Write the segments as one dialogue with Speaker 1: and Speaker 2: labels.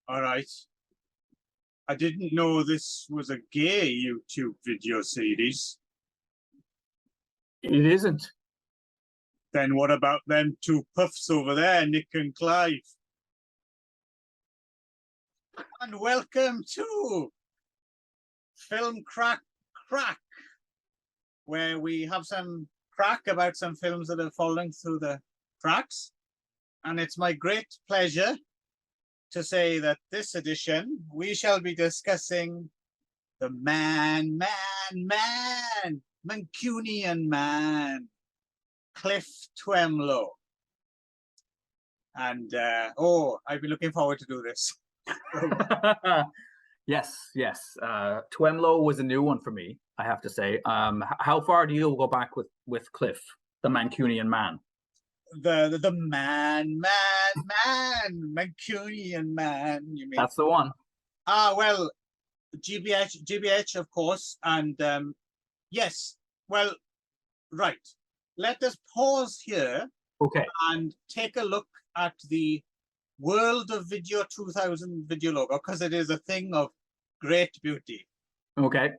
Speaker 1: All right. I didn't know this was a gay YouTube video series.
Speaker 2: It isn't.
Speaker 1: Then what about them two puffs over there, Nick and Clive? And welcome to Film Craic, where we have some crack about some films that are falling through the cracks. And it's my great pleasure to say that this edition, we shall be discussing the Mancunian man, Cliff Twemlow. And, I've been looking forward to do this.
Speaker 2: Yes. Twemlow was a new one for me, I have to say. How far do you go back with Cliff, the Mancunian man?
Speaker 1: The Mancunian man, you mean?
Speaker 2: That's the one.
Speaker 1: Well, GBH, of course, and yes, well, right. Let us pause here,
Speaker 2: okay,
Speaker 1: and take a look at the World of Video 2000 video logo, because it is a thing of great beauty.
Speaker 2: Okay.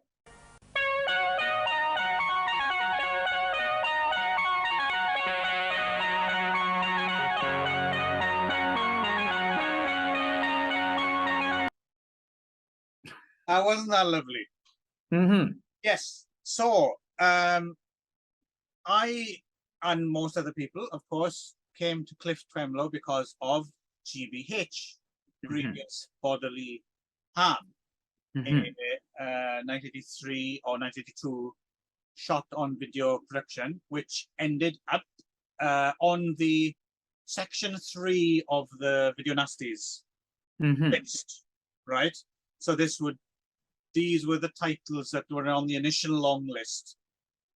Speaker 1: Wasn't that lovely?
Speaker 2: Mm-hmm.
Speaker 1: Yes. So, I and most other people, of course, came to Cliff Twemlow because of GBH, Grievous Bodily Harm, in 1983 or 1982, shot on video production, which ended up on the section 3 of the Video Nasties list, right? So these were the titles that were on the initial long list,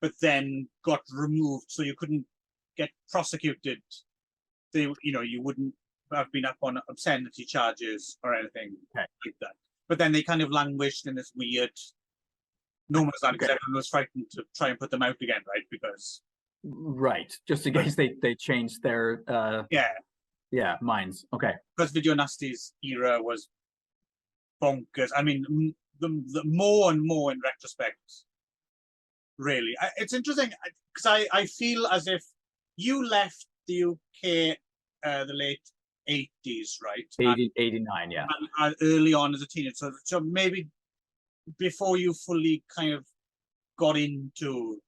Speaker 1: but then got removed, so you couldn't get prosecuted. You wouldn't have been up on obscenity charges or anything like that. But then they kind of languished in this weird no man's land, because everyone was frightened to try and put them out again, right? Because
Speaker 2: just in case they changed their minds. Okay.
Speaker 1: Because Video Nasties era was bonkers. I mean, the more and more in retrospect, really. It's interesting because I feel as if you left the UK the late 80s, right?
Speaker 2: 89, yeah.
Speaker 1: And early on as a teenager. So maybe before you fully kind of got into...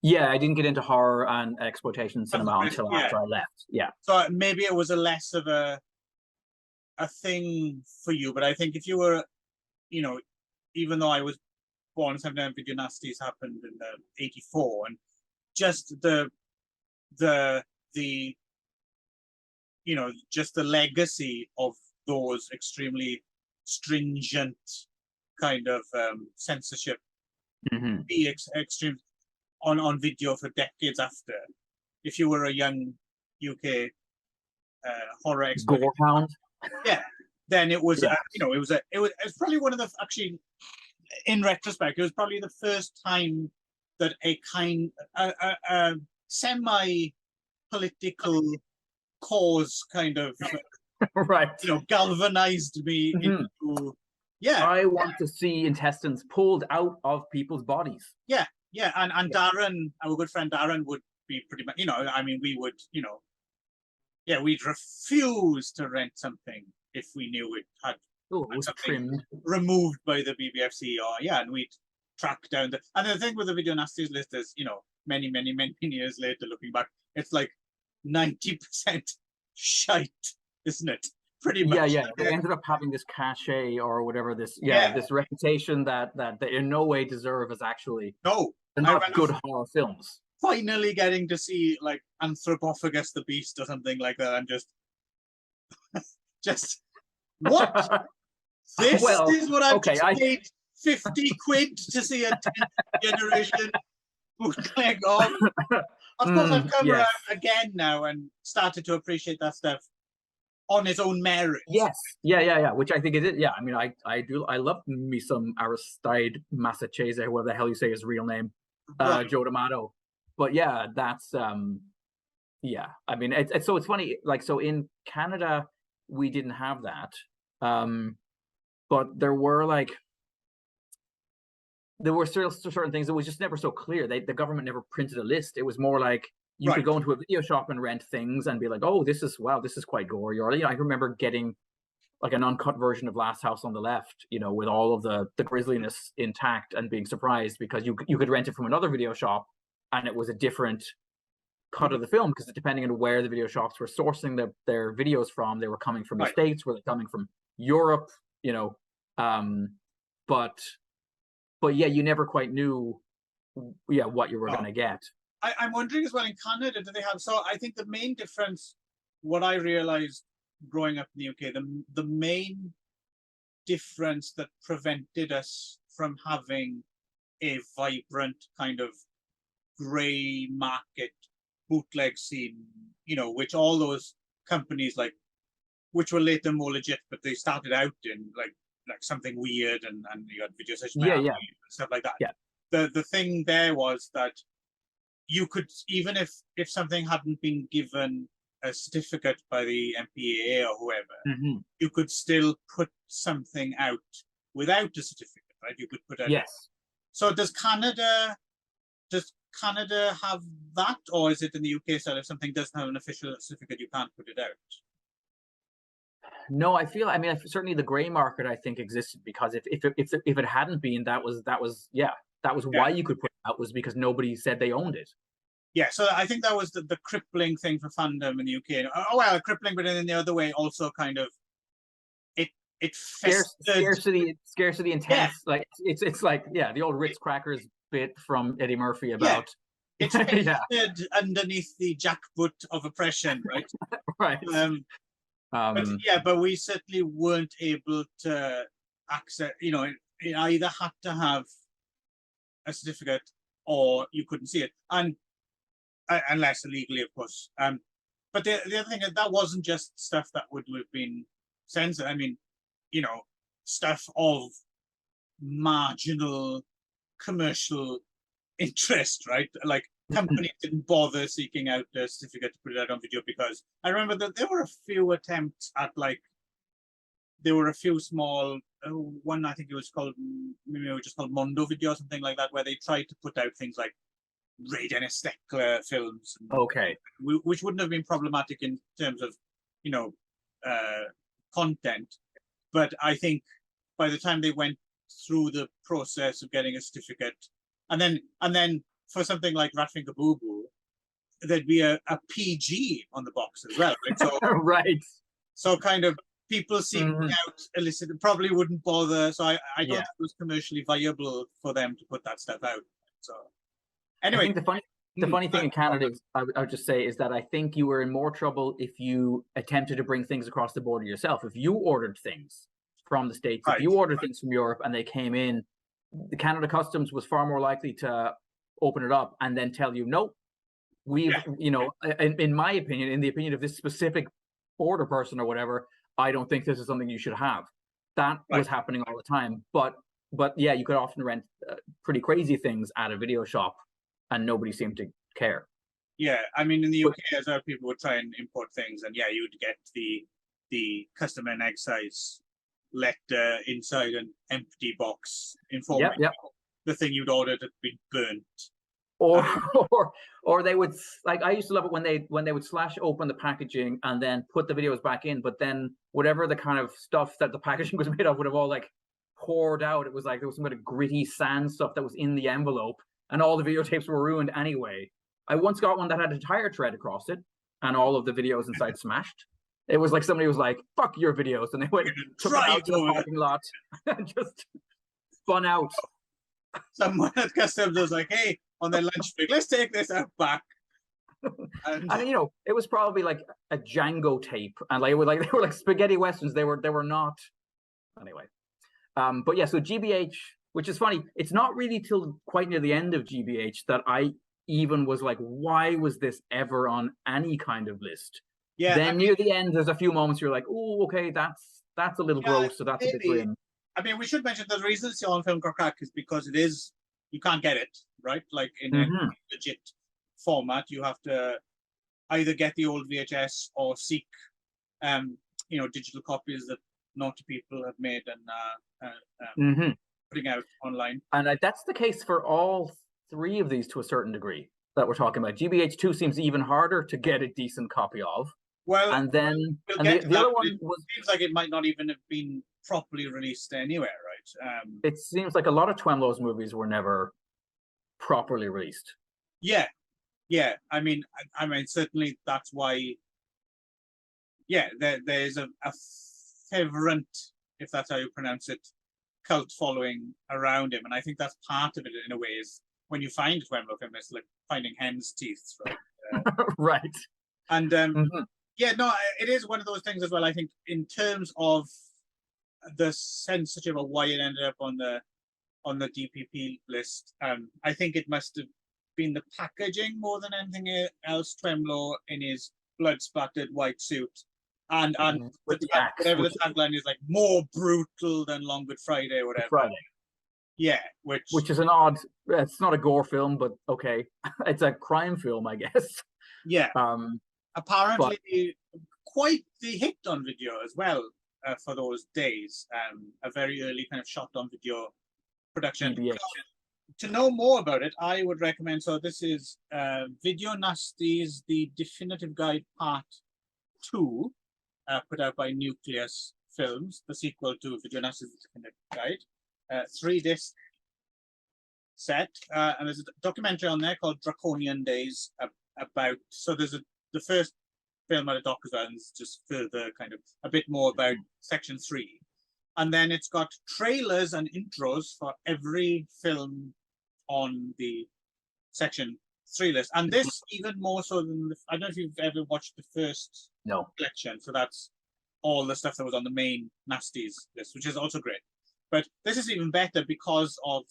Speaker 2: Yeah, I didn't get into horror and exploitation cinema until after I left. Yeah.
Speaker 1: So maybe it was a less of a thing for you. But I think if you were, even though I was born in 79, Video Nasties happened in 84, and just the just the legacy of those extremely stringent kind of censorship, be extreme on video for decades after. If you were a young UK horror expert, then it was it was probably one of the, actually, in retrospect, it was probably the first time that a kind semi-political cause kind of galvanized me into
Speaker 2: I want to see intestines pulled out of people's bodies.
Speaker 1: And Darren, our good friend Darren, would be pretty much, I mean, we would, we'd refuse to rent something if we knew it had
Speaker 2: was trimmed,
Speaker 1: removed by the BBFC, and we'd track down and the thing with the Video Nasties list is, many years later, looking back, it's like 90% shite, isn't it? Pretty much.
Speaker 2: They ended up having this cachet or whatever, this reputation that they in no way deserve as actually not good horror films.
Speaker 1: Finally getting to see like Anthropophagus the Beast or something like that, and just what? This is what I've paid 50 quid to see a 10th generation bootleg of. Of course, I've come around again now and started to appreciate that stuff on its own merit.
Speaker 2: Yes, which I think it is. Yeah, I mean, I love me some Aristide Massachese, whoever the hell you say his real name, Joe D'Amato. But yeah, that's I mean, it's so it's funny. Like, so in Canada, we didn't have that. But there were certain things that was just never so clear. The government never printed a list. It was more like you could go into a video shop and rent things and be like, oh, this is quite gory. Or, I remember getting like an uncut version of Last House on the Left, with all of the grisliness intact, and being surprised because you could rent it from another video shop and it was a different cut of the film, because depending on where the video shops were sourcing their videos from, they were coming from the States, were they coming from Europe, but yeah, you never quite knew what you were going to get.
Speaker 1: I'm wondering as well, in Canada, do they have, so I think the main difference, what I realized growing up in the UK, the main difference that prevented us from having a vibrant kind of grey market bootleg scene, which all those companies which were later more legit, but they started out in like something weird, and you had Video Session and stuff like that.
Speaker 2: Yeah.
Speaker 1: The thing there was that you could, even if something hadn't been given a certificate by the MPAA or whoever, you could still put something out without a certificate, right? You could put out.
Speaker 2: Yes.
Speaker 1: So does Canada have that, or is it in the UK so if something doesn't have an official certificate, you can't put it out?
Speaker 2: No, certainly the grey market, I think, existed because if it hadn't been, that was why you could put it out, was because nobody said they owned it. Yeah,
Speaker 1: so I think that was the crippling thing for fandom in the UK. Oh well, crippling, but in the other way, also kind of it scarcity
Speaker 2: intense. Yeah. Like it's like the old Ritz crackers bit from Eddie Murphy about.
Speaker 1: It's festered underneath the jackboot of oppression, right?
Speaker 2: Right.
Speaker 1: But we certainly weren't able to access. It either had to have a certificate or you couldn't see it, and unless illegally, of course. But the other thing is that wasn't just stuff that would have been censored. Stuff of marginal commercial interest, right? Like companies didn't bother seeking out a certificate to put it out on video, because I remember that there were a few attempts at there were a few small one, I think it was called Mondo Video or something like that, where they tried to put out things like Raiden Steckler films, which wouldn't have been problematic in terms of content, but I think by the time they went through the process of getting a certificate, and then for something like Ratfinger Boo Boo, there'd be a PG on the box as well, right? So so kind of people seeking out illicit probably wouldn't bother. So I don't think it was commercially viable for them to put that stuff out. So anyway,
Speaker 2: I think the funny thing in Canada, I would just say, is that I think you were in more trouble if you attempted to bring things across the border yourself. If you ordered things from the States, if you ordered things from Europe and they came in, the Canada Customs was far more likely to open it up and then tell you, nope, we've, in my opinion, in the opinion of this specific border person or whatever, I don't think this is something you should have. That was happening all the time. But yeah, you could often rent pretty crazy things at a video shop and nobody seemed to care.
Speaker 1: Yeah, in the UK as well, people would try and import things, and you'd get the custom and excise letter inside an empty box informing the thing you'd ordered had been burnt.
Speaker 2: Or they would, like, I used to love it when they would slash open the packaging and then put the videos back in, but then whatever the kind of stuff that the packaging was made of would have all poured out. It was like there was some kind of gritty sand stuff that was in the envelope, and all the videotapes were ruined anyway. I once got one that had a tire tread across it and all of the videos inside smashed. It was like somebody was like, fuck your videos, and they went took it out to the parking lot and just spun out.
Speaker 1: Someone at customs was like, hey, on their lunch break, let's take this out back.
Speaker 2: And it was probably like a Django tape, and they were like spaghetti westerns. They were not anyway. But yeah, so GBH, which is funny, it's not really till quite near the end of GBH that I even was like, why was this ever on any kind of list? Yeah. Then near the end, there's a few moments you're like, oh, okay, that's a little gross, so that's a bit grim.
Speaker 1: We should mention the reason it's on Ffilm Craic is because you can't get it, right? Like in a legit format, you have to either get the old VHS or seek, digital copies that naughty people have made and putting out online.
Speaker 2: And that's the case for all three of these to a certain degree that we're talking about. GBH2 seems even harder to get a decent copy of.
Speaker 1: Well,
Speaker 2: and then
Speaker 1: we'll
Speaker 2: and the other one was.
Speaker 1: Seems like it might not even have been properly released anywhere, right?
Speaker 2: It seems like a lot of Twemlow's movies were never properly released.
Speaker 1: Yeah. I mean, certainly that's why. Yeah, there's a fervent, if that's how you pronounce it, cult following around him, and I think that's part of it in a way. Is when you find Twemlow film, it's like finding hen's teeth, right?
Speaker 2: Right.
Speaker 1: And yeah, no, it is one of those things as well. I think in terms of the sensitive of why it ended up on the DPP list, I think it must have been the packaging more than anything else. Twemlow in his blood-splattered white suit, and whatever the tagline is, like more brutal than Long Good Friday or whatever.
Speaker 2: Friday.
Speaker 1: Yeah,
Speaker 2: which is an odd. It's not a gore film, but okay, it's a crime film, I guess.
Speaker 1: Yeah. Apparently, quite the hit on video as well for those days. A very early kind of shot on video production.
Speaker 2: GBH.
Speaker 1: To know more about it, I would recommend. So this is Video Nasties, the Definitive Guide Part 2, put out by Nucleus Films, the sequel to Video Nasties, the Definitive Guide. 3-disc set, and there's a documentary on there called Draconian Days about. So there's the first film out of doc as well, and it's just further kind of a bit more about Section 3. And then it's got trailers and intros for every film on the Section 3 list. And this even more so than, I don't know if you've ever watched the first collection. So that's all the stuff that was on the main Nasties list, which is also great. But this is even better because of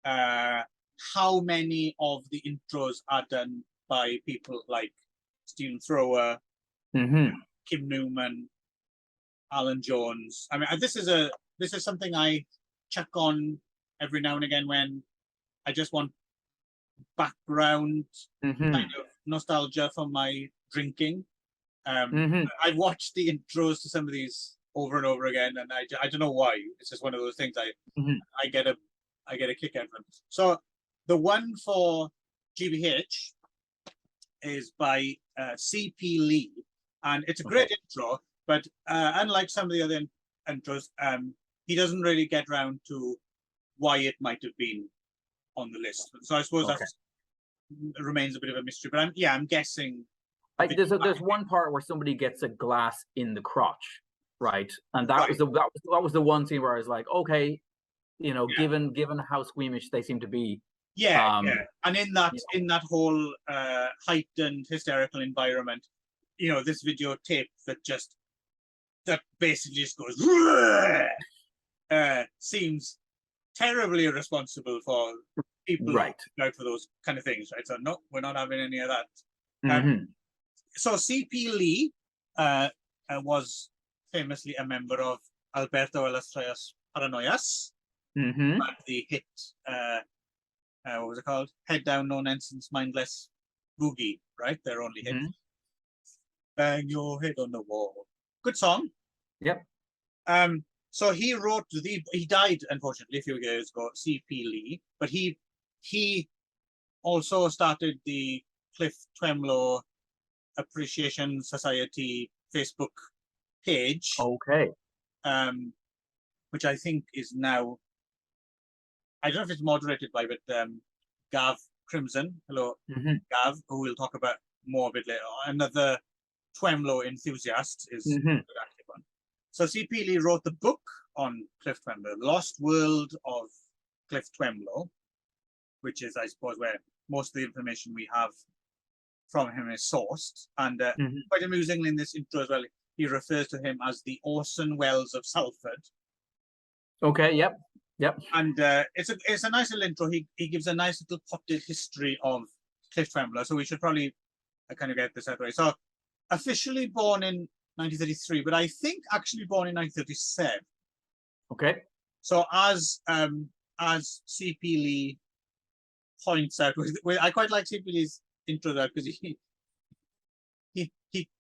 Speaker 1: how many of the intros are done by people like Stephen Thrower, Kim Newman, Alan Jones. I mean, this is something I check on every now and again when I just want background kind of nostalgia for my drinking. I've watched the intros to some of these over and over again, and I don't know why. It's just one of those things I get a kick out of them. So the one for GBH is by C.P. Lee, and it's a great intro. But unlike some of the other intros, he doesn't really get around to why it might have been on the list. So I suppose that remains a bit of a mystery. But I'm guessing.
Speaker 2: There's one part where somebody gets a glass in the crotch, right? And that was the one scene where I was like, okay, given how squeamish they seem to be.
Speaker 1: Yeah. And in that whole heightened hysterical environment, this videotape that basically just goes seems terribly irresponsible for people out for those kind of things, right? So no, we're not having any of that. So C.P. Lee was famously a member of Alberto Elastro's Paranoias, the hit, what was it called? Head Down, No Nonsense, Mindless Boogie, right? Their only hit. Bang your head on the wall. Good song.
Speaker 2: Yep.
Speaker 1: So he wrote he died unfortunately a few years ago, C.P. Lee, but he also started the Cliff Twemlow Appreciation Society Facebook page.
Speaker 2: Okay.
Speaker 1: Which I think is now, I don't know if it's moderated by, but Gav Crimson, hello, Gav, who we'll talk about more a bit later. Another Twemlow enthusiast is an active one. So C.P. Lee wrote the book on Cliff Twemlow, The Lost World of Cliff Twemlow, which is, I suppose, where most of the information we have from him is sourced. And quite amusingly in this intro as well, he refers to him as the Orson Welles of Salford.
Speaker 2: Okay, yep.
Speaker 1: And it's a nice little intro. He gives a nice little potted history of Cliff Twemlow. So we should probably kind of get this out of the way. So officially born in 1933, but I think actually born in 1937.
Speaker 2: Okay.
Speaker 1: So as C.P. Lee points out, I quite like C.P. Lee's intro there because he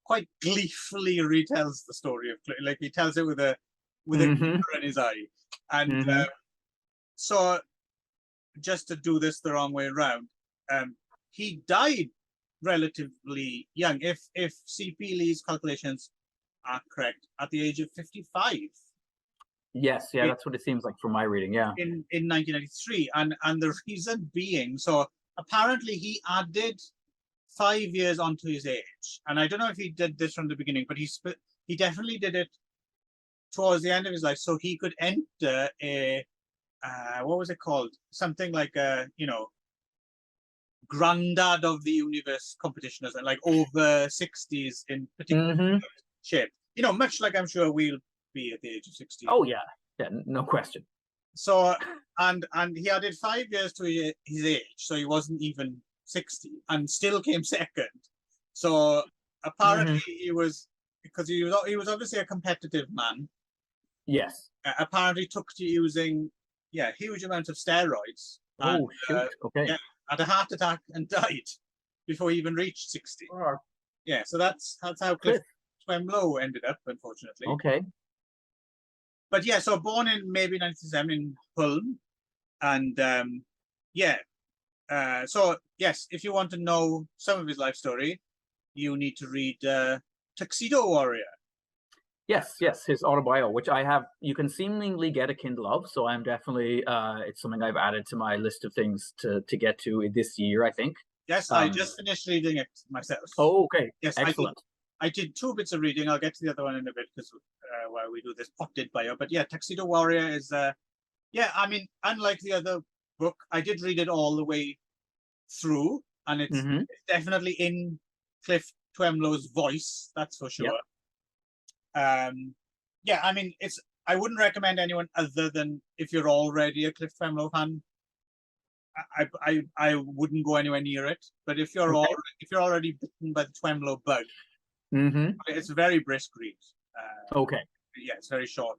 Speaker 1: quite gleefully retells the story of Cliff. Like he tells it with a with a glitter in his eye. And so, just to do this the wrong way around, he died relatively young, if C.P. Lee's calculations are correct, at the age of 55.
Speaker 2: Yes, yeah, that's what it seems like from my reading, yeah.
Speaker 1: In 1993, and the reason being, so apparently he added 5 years onto his age, and I don't know if he did this from the beginning, but he definitely did it towards the end of his life, so he could enter a what was it called? Something like a, you know, Granddad of the Universe competition, or something, like over 60s in particular shape. You know, much like I'm sure we'll be at the age of 60.
Speaker 2: Oh yeah, yeah, no question.
Speaker 1: So and he added 5 years to his age, so he wasn't even 60, and still came second. So apparently he was, because he was obviously a competitive man.
Speaker 2: Yes.
Speaker 1: Apparently took to using huge amounts of steroids.
Speaker 2: Oh, shoot. Okay.
Speaker 1: Yeah, had a heart attack and died before he even reached 60.
Speaker 2: Oh.
Speaker 1: Yeah, so that's how Cliff Twemlow ended up, unfortunately.
Speaker 2: Okay.
Speaker 1: But yeah, so born in maybe 1997 in Ffilm, and so yes, if you want to know some of his life story, you need to read Tuxedo Warrior.
Speaker 2: Yes, his autobio, which I have. You can seemingly get a Kindle of, so I'm definitely. It's something I've added to my list of things to get to this year, I think.
Speaker 1: Yes, I just finished reading it myself.
Speaker 2: Oh, okay.
Speaker 1: Yes,
Speaker 2: excellent.
Speaker 1: I did 2 bits of reading. I'll get to the other one in a bit because while we do this potted bio. But yeah, Tuxedo Warrior is I mean, unlike the other book, I did read it all the way through, and it's definitely in Cliff Twemlow's voice, that's for sure. Yep. I mean, I wouldn't recommend anyone other than if you're already a Cliff Twemlow fan. I wouldn't go anywhere near it. But if you're already bitten by the Twemlow bug, it's a very brisk read.
Speaker 2: Okay.
Speaker 1: Yeah, it's a very short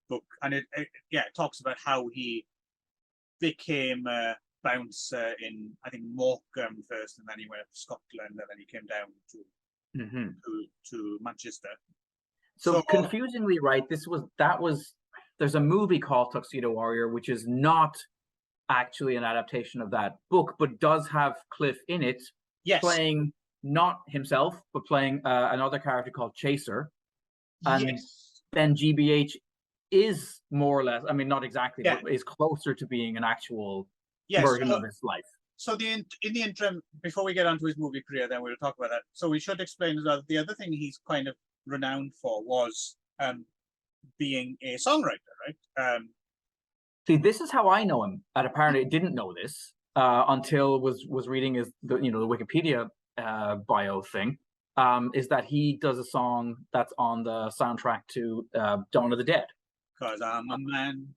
Speaker 1: book, and it talks about how he became a bouncer in, I think, Morecambe first, and then he went up to Scotland, and then he came down to Manchester.
Speaker 2: So confusingly, right? There's a movie called Tuxedo Warrior, which is not actually an adaptation of that book, but does have Cliff in it, playing not himself, but playing another character called Chaser. And then GBH is more or less, I mean, not exactly, but is closer to being an actual version of his life.
Speaker 1: So in the interim, before we get onto his movie career, then we'll talk about that. So we should explain as well, the other thing he's kind of renowned for was being a songwriter, right?
Speaker 2: See, this is how I know him, and apparently I didn't know this until was reading the Wikipedia bio thing. Is that he does a song that's on the soundtrack to Dawn of the Dead.
Speaker 1: Because I'm a man.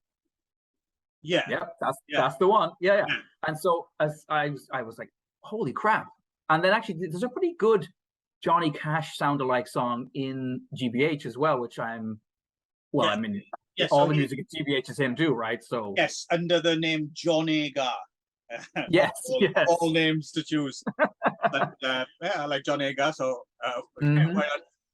Speaker 1: Yeah,
Speaker 2: that's the one. Yeah. And so as I was like, holy crap! And then actually, there's a pretty good Johnny Cash sound-alike song in GBH as well, which I mean, all the music at GBH is him too, right? So
Speaker 1: yes, under the name John Agar.
Speaker 2: Yes,
Speaker 1: all names to choose. But I like John Agar, so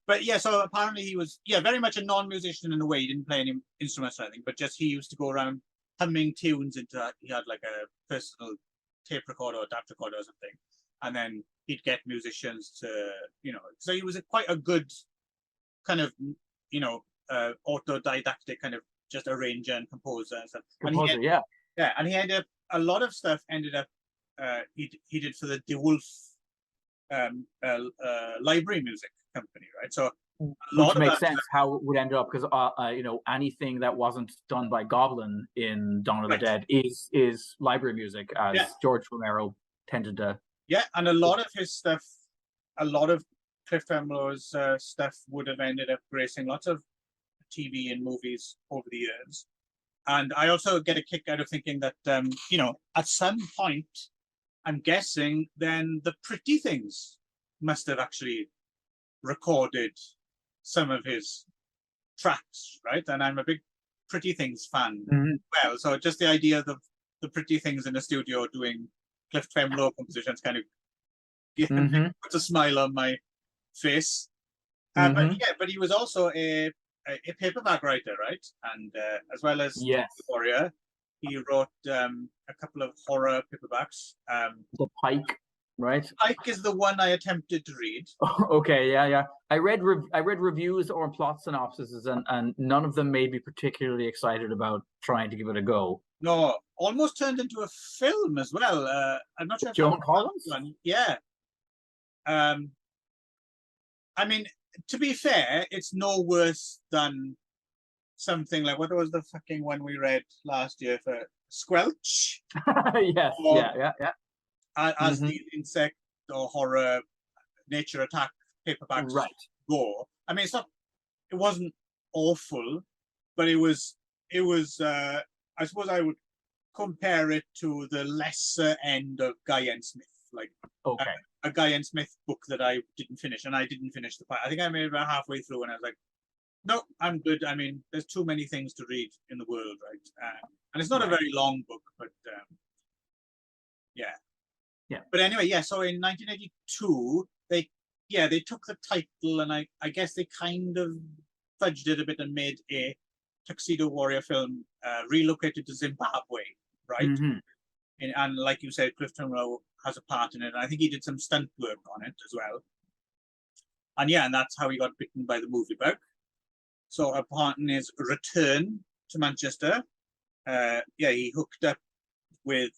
Speaker 1: but yeah, so apparently he was very much a non-musician in a way. He didn't play any instruments or anything, but just he used to go around humming tunes into, he had like a personal tape recorder or DAT recorder or something, and then he'd get musicians to, so he was quite a good kind of, autodidactic kind of just arranger and composer and stuff. And he ended up, a lot of stuff ended up, he did for the DeWolf library music company, right? So
Speaker 2: which makes sense how it would end up, because anything that wasn't done by Goblin in Dawn of the Dead is library music, as George Romero tended to.
Speaker 1: Yeah, and a lot of his stuff, a lot of Cliff Twemlow's stuff would have ended up gracing lots of TV and movies over the years. And I also get a kick out of thinking that, at some point, I'm guessing then the Pretty Things must have actually recorded some of his tracks, right? And I'm a big Pretty Things fan. Well, so just the idea of the Pretty Things in the studio doing Cliff Twemlow compositions kind of puts a smile on my face. But he was also a a paperback writer, right? And as well as
Speaker 2: Yes.
Speaker 1: Warrior, he wrote a couple of horror paperbacks.
Speaker 2: The Pike, right?
Speaker 1: Pike is the one I attempted to read.
Speaker 2: Okay, yeah. I read reviews or plot synopsises, and none of them made me particularly excited about trying to give it a go.
Speaker 1: No, almost turned into a film as well. I'm not sure if
Speaker 2: Joan Collins?
Speaker 1: one. Yeah. I mean, to be fair, it's no worse than something like, what was the fucking one we read last year for Squelch?
Speaker 2: Yes,
Speaker 1: Or,
Speaker 2: yeah.
Speaker 1: As the insect or horror nature attack paperbacks go. I mean, it wasn't awful, but it was. I suppose I would compare it to the lesser end of Guy N. Smith, like a Guy N. Smith book that I didn't finish, and I didn't finish the part. I think I made it about halfway through, and I was like, no, I'm good. I mean, there's too many things to read in the world, right? And it's not a very long book, but yeah. But anyway, yeah. So in 1982, they took the title, and I guess they kind of fudged it a bit and made a Tuxedo Warrior film, relocated to Zimbabwe, right? And like you said, Cliff Twemlow has a part in it, and I think he did some stunt work on it as well. And yeah, and that's how he got bitten by the movie bug. So upon his return to Manchester, he hooked up with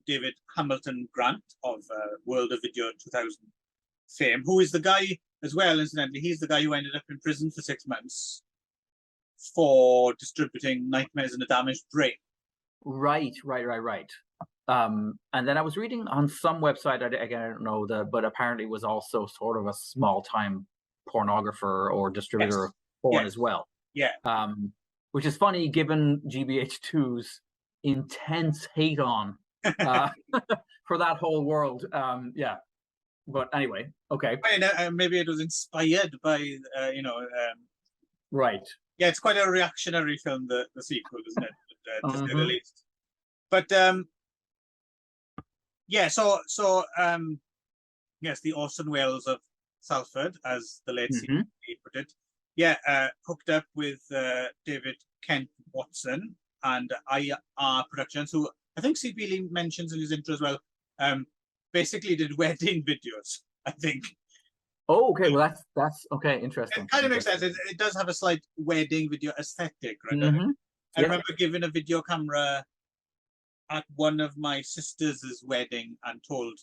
Speaker 1: David Hamilton Grant of World of Video 2000 fame, who is the guy as well, incidentally. He's the guy who ended up in prison for 6 months for distributing Nightmares in a Damaged Brain. Right.
Speaker 2: And then I was reading on some website, again, I don't know, but apparently was also sort of a small-time pornographer or distributor of porn as well.
Speaker 1: Yeah.
Speaker 2: Which is funny given GBH2's intense hate on for that whole world. But anyway, okay.
Speaker 1: Maybe it was inspired by,
Speaker 2: right.
Speaker 1: Yeah, it's quite a reactionary film, the sequel, isn't it? To say the least. But yes, the Orson Welles of Salford, as the late CP put it. Yeah, hooked up with David Kent Watson and IR Productions, who I think CP Lee mentions in his intro as well. Basically did wedding videos, I think.
Speaker 2: Oh, okay. Well, that's okay. Interesting.
Speaker 1: It kind of makes sense. It does have a slight wedding video aesthetic, right? I remember giving a video camera at one of my sisters' wedding and told,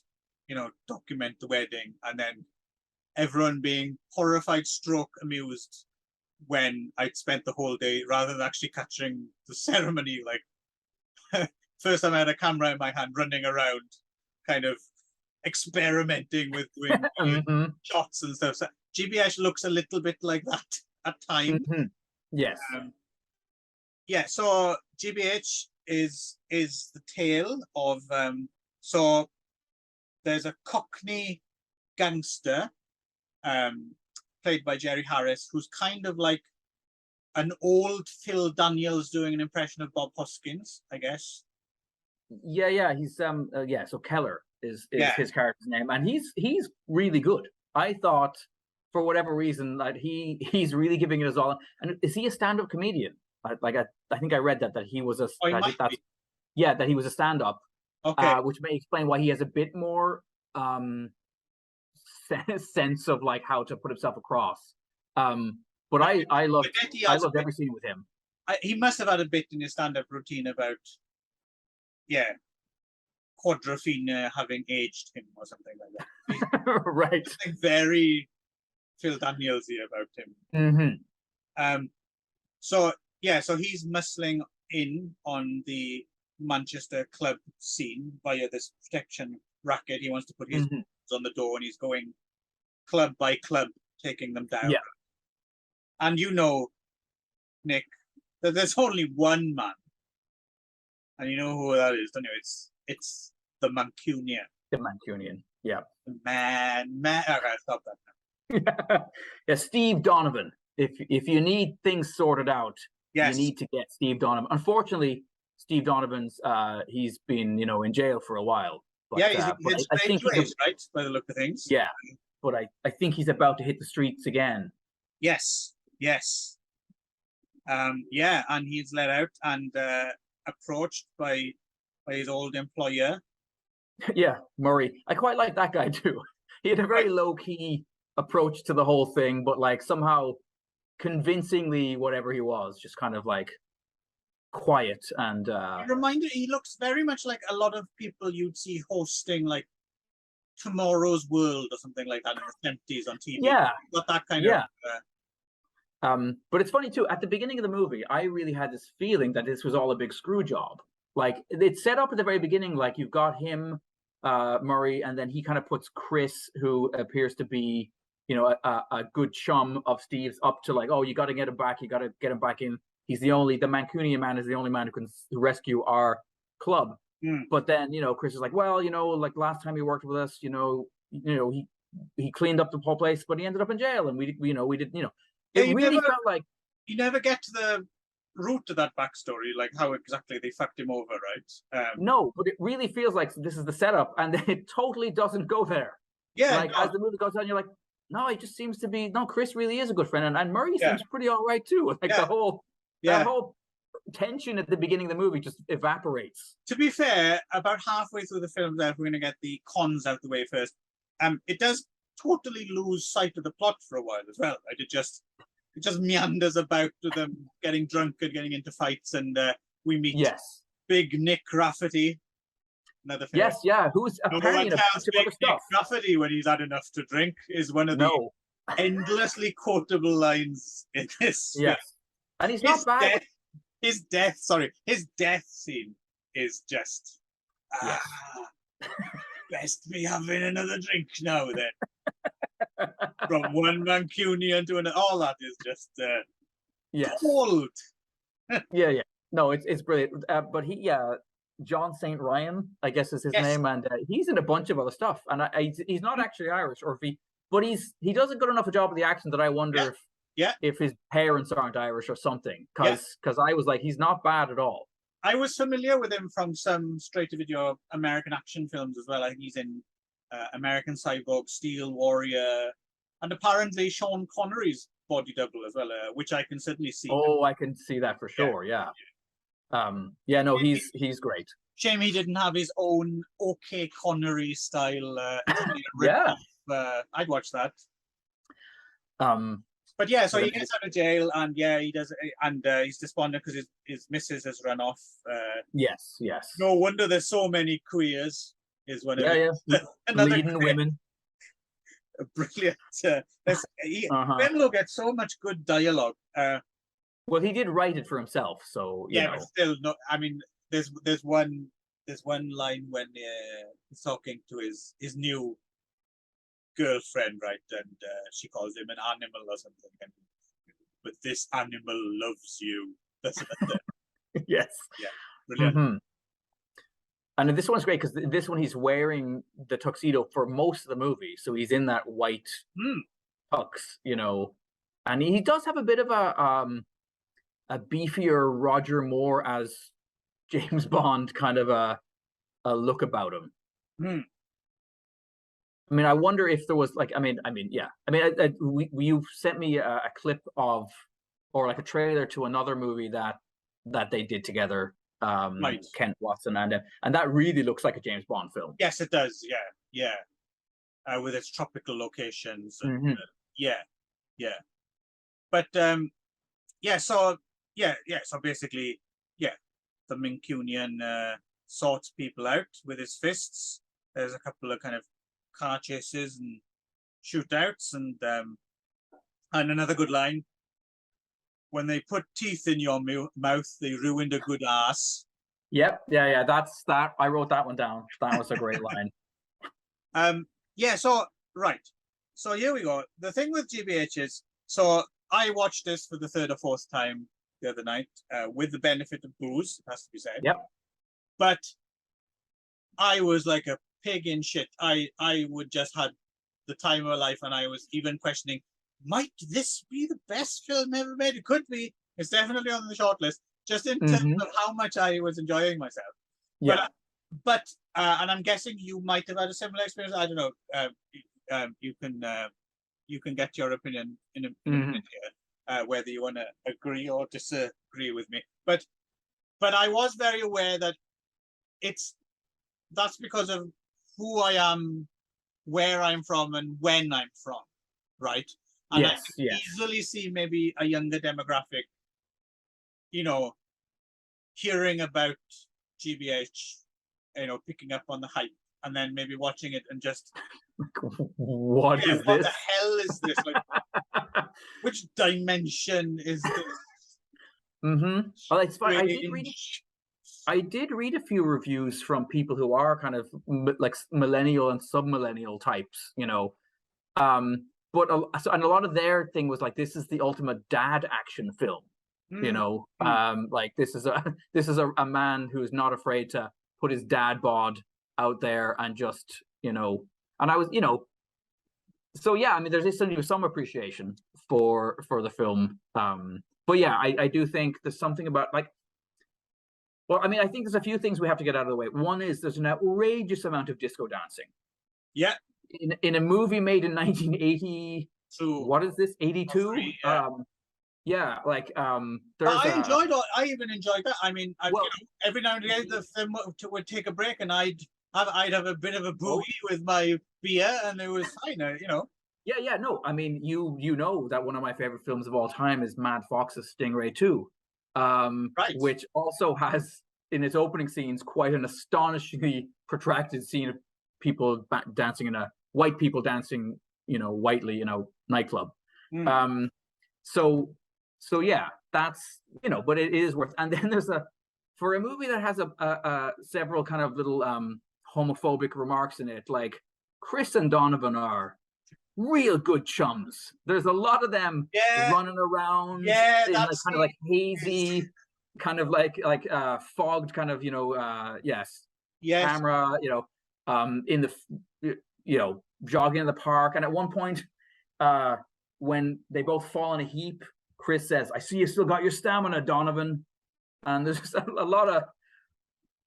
Speaker 1: document the wedding, and then everyone being horrified stroke amused when I'd spent the whole day rather than actually capturing the ceremony. Like, first time I had a camera in my hand running around, kind of experimenting with doing shots and stuff. So GBH looks a little bit like that at times.
Speaker 2: Yes.
Speaker 1: So GBH is the tale of so there's a Cockney gangster played by Jerry Harris, who's kind of like an old Phil Daniels doing an impression of Bob Hoskins, I guess.
Speaker 2: Yeah, he's so Keller is his character's name, and he's really good. I thought, for whatever reason, that he's really giving it his all. And is he a stand-up comedian? I think I read that he was a that he was a stand-up.
Speaker 1: Okay,
Speaker 2: which may explain why he has a bit more sense of like how to put himself across. But I loved every scene with him.
Speaker 1: He must have had a bit in his stand-up routine about Quadrophenia having aged him or something like that.
Speaker 2: Right.
Speaker 1: Something very Phil Daniels-y about him. So he's muscling in on the Manchester club scene via this protection racket. He wants to put his on the door, and he's going club by club, taking them down.
Speaker 2: Yeah.
Speaker 1: And Nick, that there's only one man, and you know who that is, don't you? It's the Mancunian.
Speaker 2: The Mancunian, yeah.
Speaker 1: Man. Okay, stop that now.
Speaker 2: Yeah, Steve Donovan. If you need things sorted out, you need to get Steve Donovan. Unfortunately, Steve Donovan's he's been in jail for a while. But,
Speaker 1: I think he's right by the look of things.
Speaker 2: Yeah, but I think he's about to hit the streets again.
Speaker 1: Yes, yes. Yeah, and he's let out and approached by his old employer.
Speaker 2: Yeah, Murray. I quite like that guy too. He had a very low key approach to the whole thing, but like somehow convincingly, whatever he was, just kind of like quiet and.
Speaker 1: He looks very much like a lot of people you'd see hosting like Tomorrow's World or something like that in the 70s on TV.
Speaker 2: Yeah,
Speaker 1: got that kind
Speaker 2: yeah.
Speaker 1: of.
Speaker 2: But it's funny too. At the beginning of the movie, I really had this feeling that this was all a big screw job. Like it's set up at the very beginning, like you've got him, Murray, and then he kind of puts Chris, who appears to be, you know, a good chum of Steve's, up to like, oh, you got to get him back. You got to get him back in. He's the Mancunian man is the only man who can rescue our club. But then, you know, Chris is like, well, you know, like last time he worked with us, you know, he cleaned up the whole place, but he ended up in jail, and we did, you know, it really felt like
Speaker 1: you never get to the root of that backstory, like how exactly they fucked him over, right?
Speaker 2: No, but it really feels like this is the setup, and it totally doesn't go there.
Speaker 1: Yeah,
Speaker 2: like as the movie goes on, you're like, no, it just seems to be Chris really is a good friend, and Murray seems pretty all right too. Like that whole tension at the beginning of the movie just evaporates.
Speaker 1: To be fair, about halfway through the film, there we're going to get the cons out the way first. It does totally lose sight of the plot for a while as well. Right? It just meanders about to them getting drunk and getting into fights, and we meet Big Nick Rafferty, another film.
Speaker 2: Yes, yeah, who's apparently in a bunch of other stuff.
Speaker 1: Nick Rafferty, when he's had enough to drink, is one of the endlessly quotable lines in this.
Speaker 2: Yes, and he's not bad.
Speaker 1: His death scene is just best be having another drink now then. From one Mancunian to another, all that is just cold.
Speaker 2: Yeah. No, it's brilliant. But John St. Ryan, I guess is his name, and he's in a bunch of other stuff. And he's not actually Irish, but he does a good enough a job of the accent that I wonder if his parents aren't Irish or something. Because I was like, he's not bad at all.
Speaker 1: I was familiar with him from some straight-to-video American action films as well. I think he's in American Cyborg, Steel Warrior, and apparently Sean Connery's body double as well, which I can certainly see.
Speaker 2: Oh, I can see that for sure. Yeah. He's great.
Speaker 1: Shame he didn't have his own OK Connery style. I'd watch that. But yeah, so he gets out of jail, and he does, and he's despondent because his missus has run off.
Speaker 2: Yes.
Speaker 1: No wonder there's so many queers. Is one of
Speaker 2: leading women.
Speaker 1: Brilliant. Twemlow gets so much good dialogue.
Speaker 2: Well, he did write it for himself, so
Speaker 1: but still, no. I mean, there's one line when he's talking to his new girlfriend, right, and she calls him an animal or something, but this animal loves you. That's
Speaker 2: yes.
Speaker 1: Yeah, brilliant.
Speaker 2: Mm-hmm. And this one's great because this one he's wearing the tuxedo for most of the movie, so he's in that white tux, you know, and he does have a bit of a beefier Roger Moore as James Bond kind of a look about him. I mean, I wonder if there was you sent me a clip of, or like a trailer to another movie that they did together. Kent Watson, and that really looks like a James Bond film.
Speaker 1: Yes, it does. Yeah. With its tropical locations. And, But so basically, the Mancunian sorts people out with his fists. There's a couple of kind of car chases and shootouts, and another good line. When they put teeth in your mouth, they ruined a good ass.
Speaker 2: Yep. Yeah. That's that. I wrote that one down. That was a great line.
Speaker 1: So here we go. The thing with GBH is, so I watched this for the third or fourth time the other night, with the benefit of booze, it has to be said.
Speaker 2: Yep.
Speaker 1: But I was like a pig in shit. I would just had the time of my life, and I was even questioning, might this be the best film ever made? It could be. It's definitely on the short list, just in terms of how much I was enjoying myself.
Speaker 2: Yeah.
Speaker 1: But and I'm guessing you might have had a similar experience. I don't know. You can you can get your opinion in a minute here, whether you want to agree or disagree with me. But I was very aware that that's because of who I am, where I'm from, and when I'm from, right? And I can easily see maybe a younger demographic, hearing about GBH, picking up on the hype, and then maybe watching it and just
Speaker 2: what is
Speaker 1: what
Speaker 2: this?
Speaker 1: the hell is this? Like, which dimension is this?
Speaker 2: Well, it's funny. I did read a few reviews from people who are kind of like millennial and sub-millennial types, but and a lot of their thing was like, this is the ultimate dad action film, like this is a man who is not afraid to put his dad bod out there and just, and I was, so yeah, I mean, there's certainly some appreciation for the film, but yeah, I do think there's something about like, well, I mean, I think there's a few things we have to get out of the way. One is there's an outrageous amount of disco dancing.
Speaker 1: Yeah.
Speaker 2: In a movie made in 1980, what is this, 82? There's
Speaker 1: I even enjoyed that. I mean, every now and again the film would take a break, and I'd have a bit of a boogie with my beer, and it was fine,
Speaker 2: Yeah, no, I mean, you know that one of my favorite films of all time is Mad Fox's Stingray 2, which also has in its opening scenes quite an astonishingly protracted scene of people dancing in white people dancing, whitely in a nightclub. So yeah, that's, but it is worth. And then there's for a movie that has several kind of little homophobic remarks in it, like Chris and Donovan are real good chums. There's a lot of them running around in like, kind of like hazy, kind of like fogged kind of, camera, in the, jogging in the park. And at one point, when they both fall in a heap, Chris says, "I see you still got your stamina, Donovan." And there's just a lot of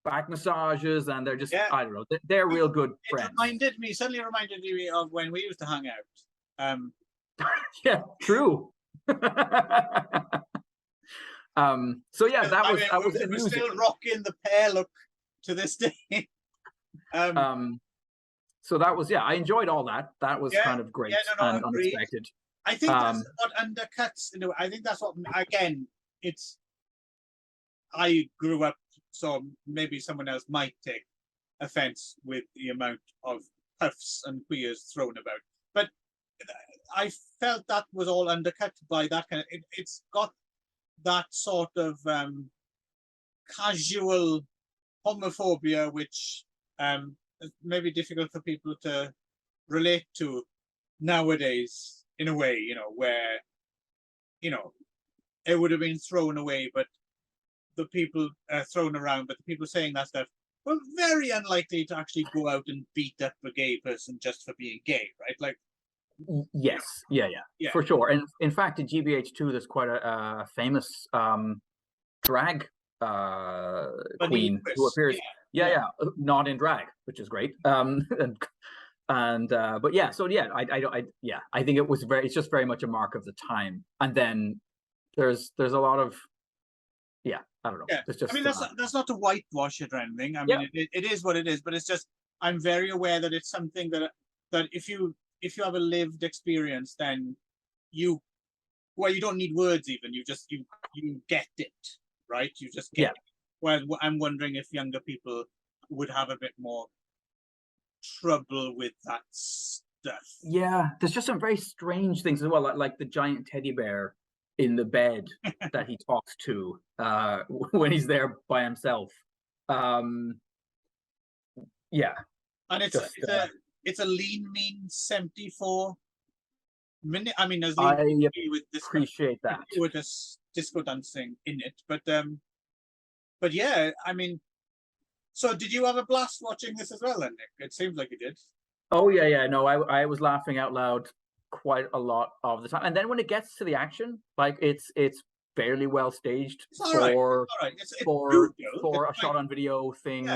Speaker 2: back massages, and they're just, I don't know, they're real good friends.
Speaker 1: Suddenly reminded me of when we used to hang out.
Speaker 2: Yeah, true. So yeah, that was
Speaker 1: we're still rocking the pear look to this day.
Speaker 2: So that was, I enjoyed all that. That was kind of great and unexpected.
Speaker 1: I think that's what undercuts. I think that's what, again, I grew up, so maybe someone else might take offense with the amount of puffs and queers thrown about. But I felt that was all undercut by that kind of, it's got that sort of casual homophobia, which is maybe difficult for people to relate to nowadays, in a way, where, it would have been thrown away, but the people thrown around, but the people saying that stuff were very unlikely to actually go out and beat up a gay person just for being gay, right? Like,
Speaker 2: yes, yeah, for sure. And in fact, in GBH2, there's quite a famous drag queen who appears, not in drag, which is great. But yeah, so yeah, I think it was it's just very much a mark of the time. And then there's a lot of, I don't know.
Speaker 1: Yeah.
Speaker 2: It's just,
Speaker 1: I mean, that's not to whitewash it or anything. I mean, it is what it is, but it's just, I'm very aware that it's something that if you have a lived experience, then you don't need words even. You get it, right? You just get it. Well, I'm wondering if younger people would have a bit more trouble with that stuff.
Speaker 2: Yeah, there's just some very strange things as well, like the giant teddy bear in the bed that he talks to when he's there by himself. And it's a lean, mean 74 minute. I mean, there's with this appreciate that
Speaker 1: with this disco dancing in it, but yeah, I mean, so did you have a blast watching this as well, then, Nick? It seems like you did.
Speaker 2: Oh yeah, no, I was laughing out loud quite a lot of the time, and then when it gets to the action, like it's fairly well staged for a shot on video thing,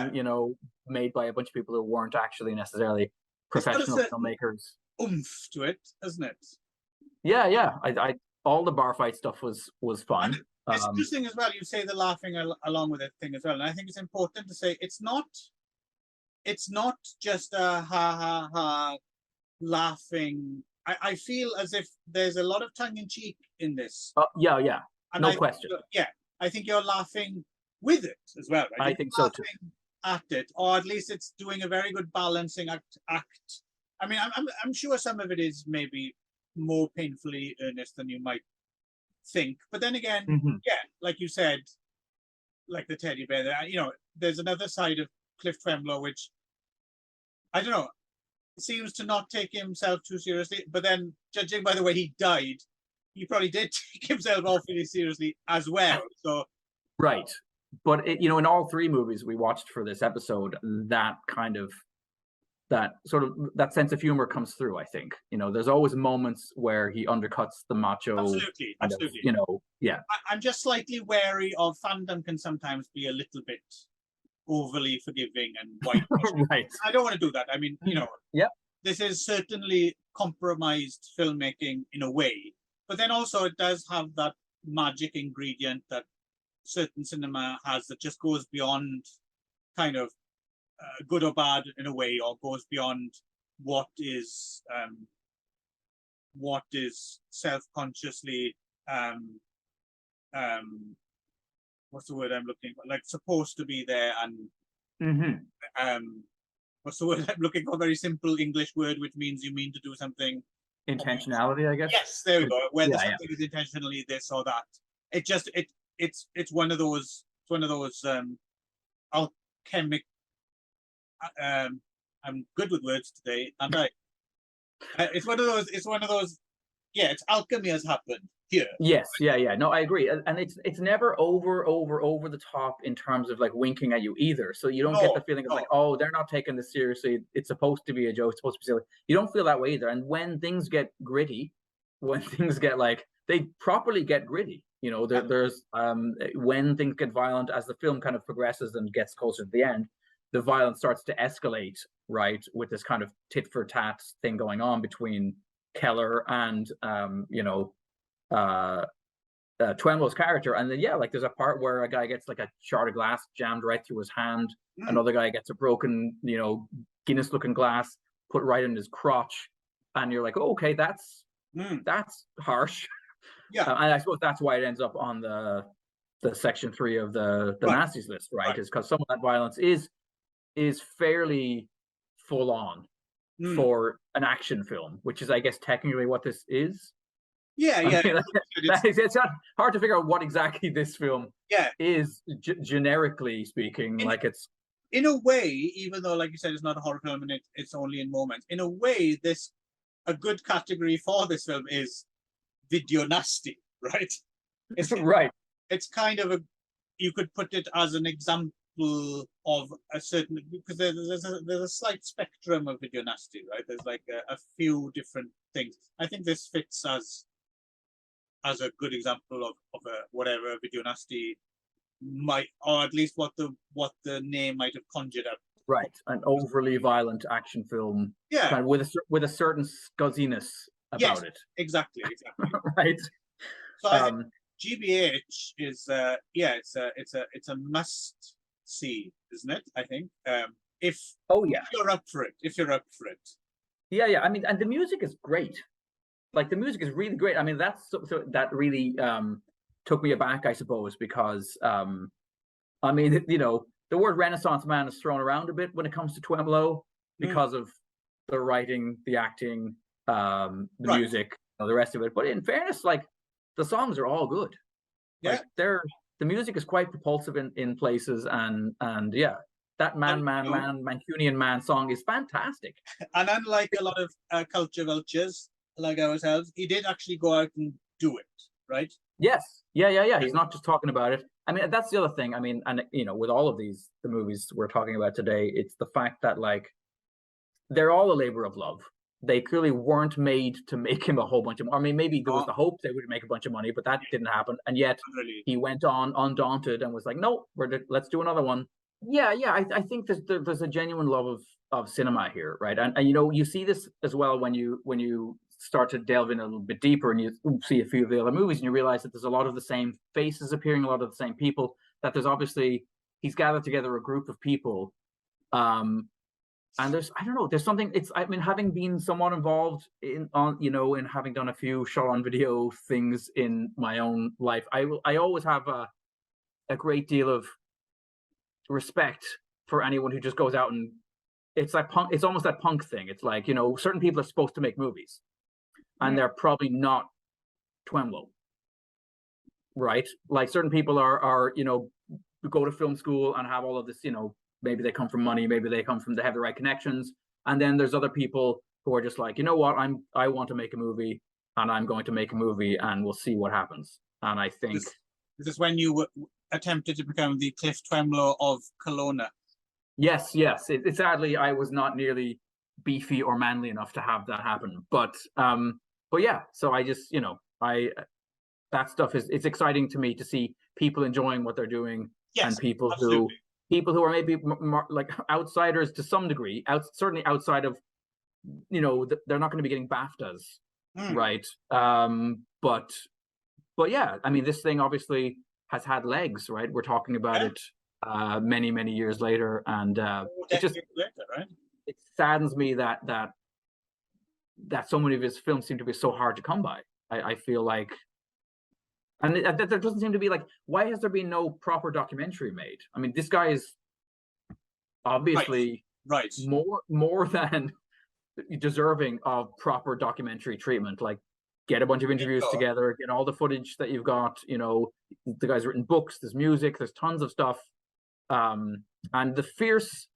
Speaker 2: made by a bunch of people who weren't actually necessarily professional filmmakers.
Speaker 1: Oomph to it, isn't it?
Speaker 2: Yeah. I all the bar fight stuff was fun.
Speaker 1: It's interesting as well. You say the laughing along with that thing as well, and I think it's important to say it's not just a ha ha ha laughing. I feel as if there's a lot of tongue in cheek in this.
Speaker 2: Yeah,
Speaker 1: and
Speaker 2: no question.
Speaker 1: I think you're laughing with it as well. Right?
Speaker 2: I think so too.
Speaker 1: At it, or at least it's doing a very good balancing act. I mean, I'm sure some of it is maybe more painfully earnest than you might think, but then again, like you said, like the teddy bear, there's another side of Cliff Twemlow which I don't know, seems to not take himself too seriously, but then judging by the way he died, he probably did take himself awfully seriously as well. So
Speaker 2: right, but in all three movies we watched for this episode, that sense of humor comes through. I think there's always moments where he undercuts the macho. Absolutely.
Speaker 1: I'm just slightly wary of fandom can sometimes be a little bit overly forgiving and white.
Speaker 2: Right.
Speaker 1: I don't want to do that. I mean, this is certainly compromised filmmaking in a way, but then also it does have that magic ingredient that certain cinema has that just goes beyond kind of good or bad in a way, or goes beyond what is self-consciously what's the word I'm looking for? Like supposed to be there, and what's the word I'm looking for? Very simple English word, which means you mean to do something.
Speaker 2: Intentionality, I guess.
Speaker 1: Yes, there we go. Whether something is intentionally this or that. It's one of those alchemic. I'm good with words today, and it's one of those. Yeah, it's alchemy has happened here.
Speaker 2: Yes, yeah. No, I agree, and it's never over the top in terms of like winking at you either. So you don't get the feeling of like, oh, they're not taking this seriously. It's supposed to be a joke. It's supposed to be silly. You don't feel that way either. And when things get gritty, when things get like they properly get gritty, there's when things get violent as the film kind of progresses and gets closer to the end, the violence starts to escalate, right, with this kind of tit for tat thing going on between Keller and Twemlow's character. And then like there's a part where a guy gets like a shard of glass jammed right through his hand. Another guy gets a broken Guinness looking glass put right in his crotch, and you're like, oh, okay, that's harsh. And I suppose that's why it ends up on the section 3 of the nasties list, right? Is because some of that violence is fairly full on for an action film, which is, I guess, technically what this is. It's not hard to figure out what exactly this film is, generically speaking. It's
Speaker 1: in a way, even though, like you said, it's not a horror film and it's only in moments. In a way, a good category for this film is video nasty, right? It's
Speaker 2: right.
Speaker 1: It's kind of you could put it as an example of a certain, because there's a slight spectrum of video nasty, right? There's like a few different things. I think this fits as a good example of whatever video nasty might, or at least what the name might have conjured up.
Speaker 2: Right, an overly violent action film, kind of with a certain scuzziness about it. Exactly. Right.
Speaker 1: So I think GBH is it's a must see, isn't it? I think if you're up for it.
Speaker 2: Yeah. I mean, and the music is great. Like the music is really great. I mean, that really took me aback, I suppose, because I mean, the word Renaissance man is thrown around a bit when it comes to Twemlow because of the writing, the acting, the music, the rest of it. But in fairness, like the songs are all good. Like, the music is quite propulsive in places, and that Mancunian man song is fantastic.
Speaker 1: And unlike a lot of culture vultures like ourselves, he did actually go out and do it, right?
Speaker 2: Yes, yeah. He's not just talking about it. I mean, that's the other thing. I mean, and with all of the movies we're talking about today, it's the fact that like they're all a labor of love. They clearly weren't made to make him a whole bunch of money. I mean, maybe there was the hope they would make a bunch of money, but that didn't happen. And yet he went on undaunted and was like, no, let's do another one. Yeah. I think there's a genuine love of cinema here, right? And you see this as well when you start to delve in a little bit deeper and you see a few of the other movies and you realize that there's a lot of the same faces appearing, a lot of the same people, that there's obviously, he's gathered together a group of people. And there's, I don't know, there's something, I mean, having been somewhat involved in having done a few shot on video things in my own life, I always have a great deal of respect for anyone who just goes out and it's like punk, it's almost that punk thing. It's like, certain people are supposed to make movies and they're probably not Twemlow, right? Like certain people are go to film school and have all of this, maybe they come from money, maybe they have the right connections. And then there's other people who are just like, you know what, I want to make a movie and I'm going to make a movie and we'll see what happens. And I think
Speaker 1: this is when you attempted to become the Cliff Twemlow of Kelowna. Yes.
Speaker 2: Sadly, I was not nearly beefy or manly enough to have that happen. But yeah, so I just, that stuff it's exciting to me to see people enjoying what they're doing. Yes, and people who are maybe like outsiders to some degree, certainly outside of, they're not going to be getting BAFTAs, right? But yeah, I mean, this thing obviously has had legs, right? We're talking about it many, many years later, and it just
Speaker 1: right?
Speaker 2: It saddens me that so many of his films seem to be so hard to come by. I feel like, and there doesn't seem to be like, why has there been no proper documentary made? I mean, this guy is obviously
Speaker 1: right.
Speaker 2: more than deserving of proper documentary treatment. Like, get a bunch of interviews together, get all the footage that you've got. The guy's written books, there's music, there's tons of stuff, and the fierce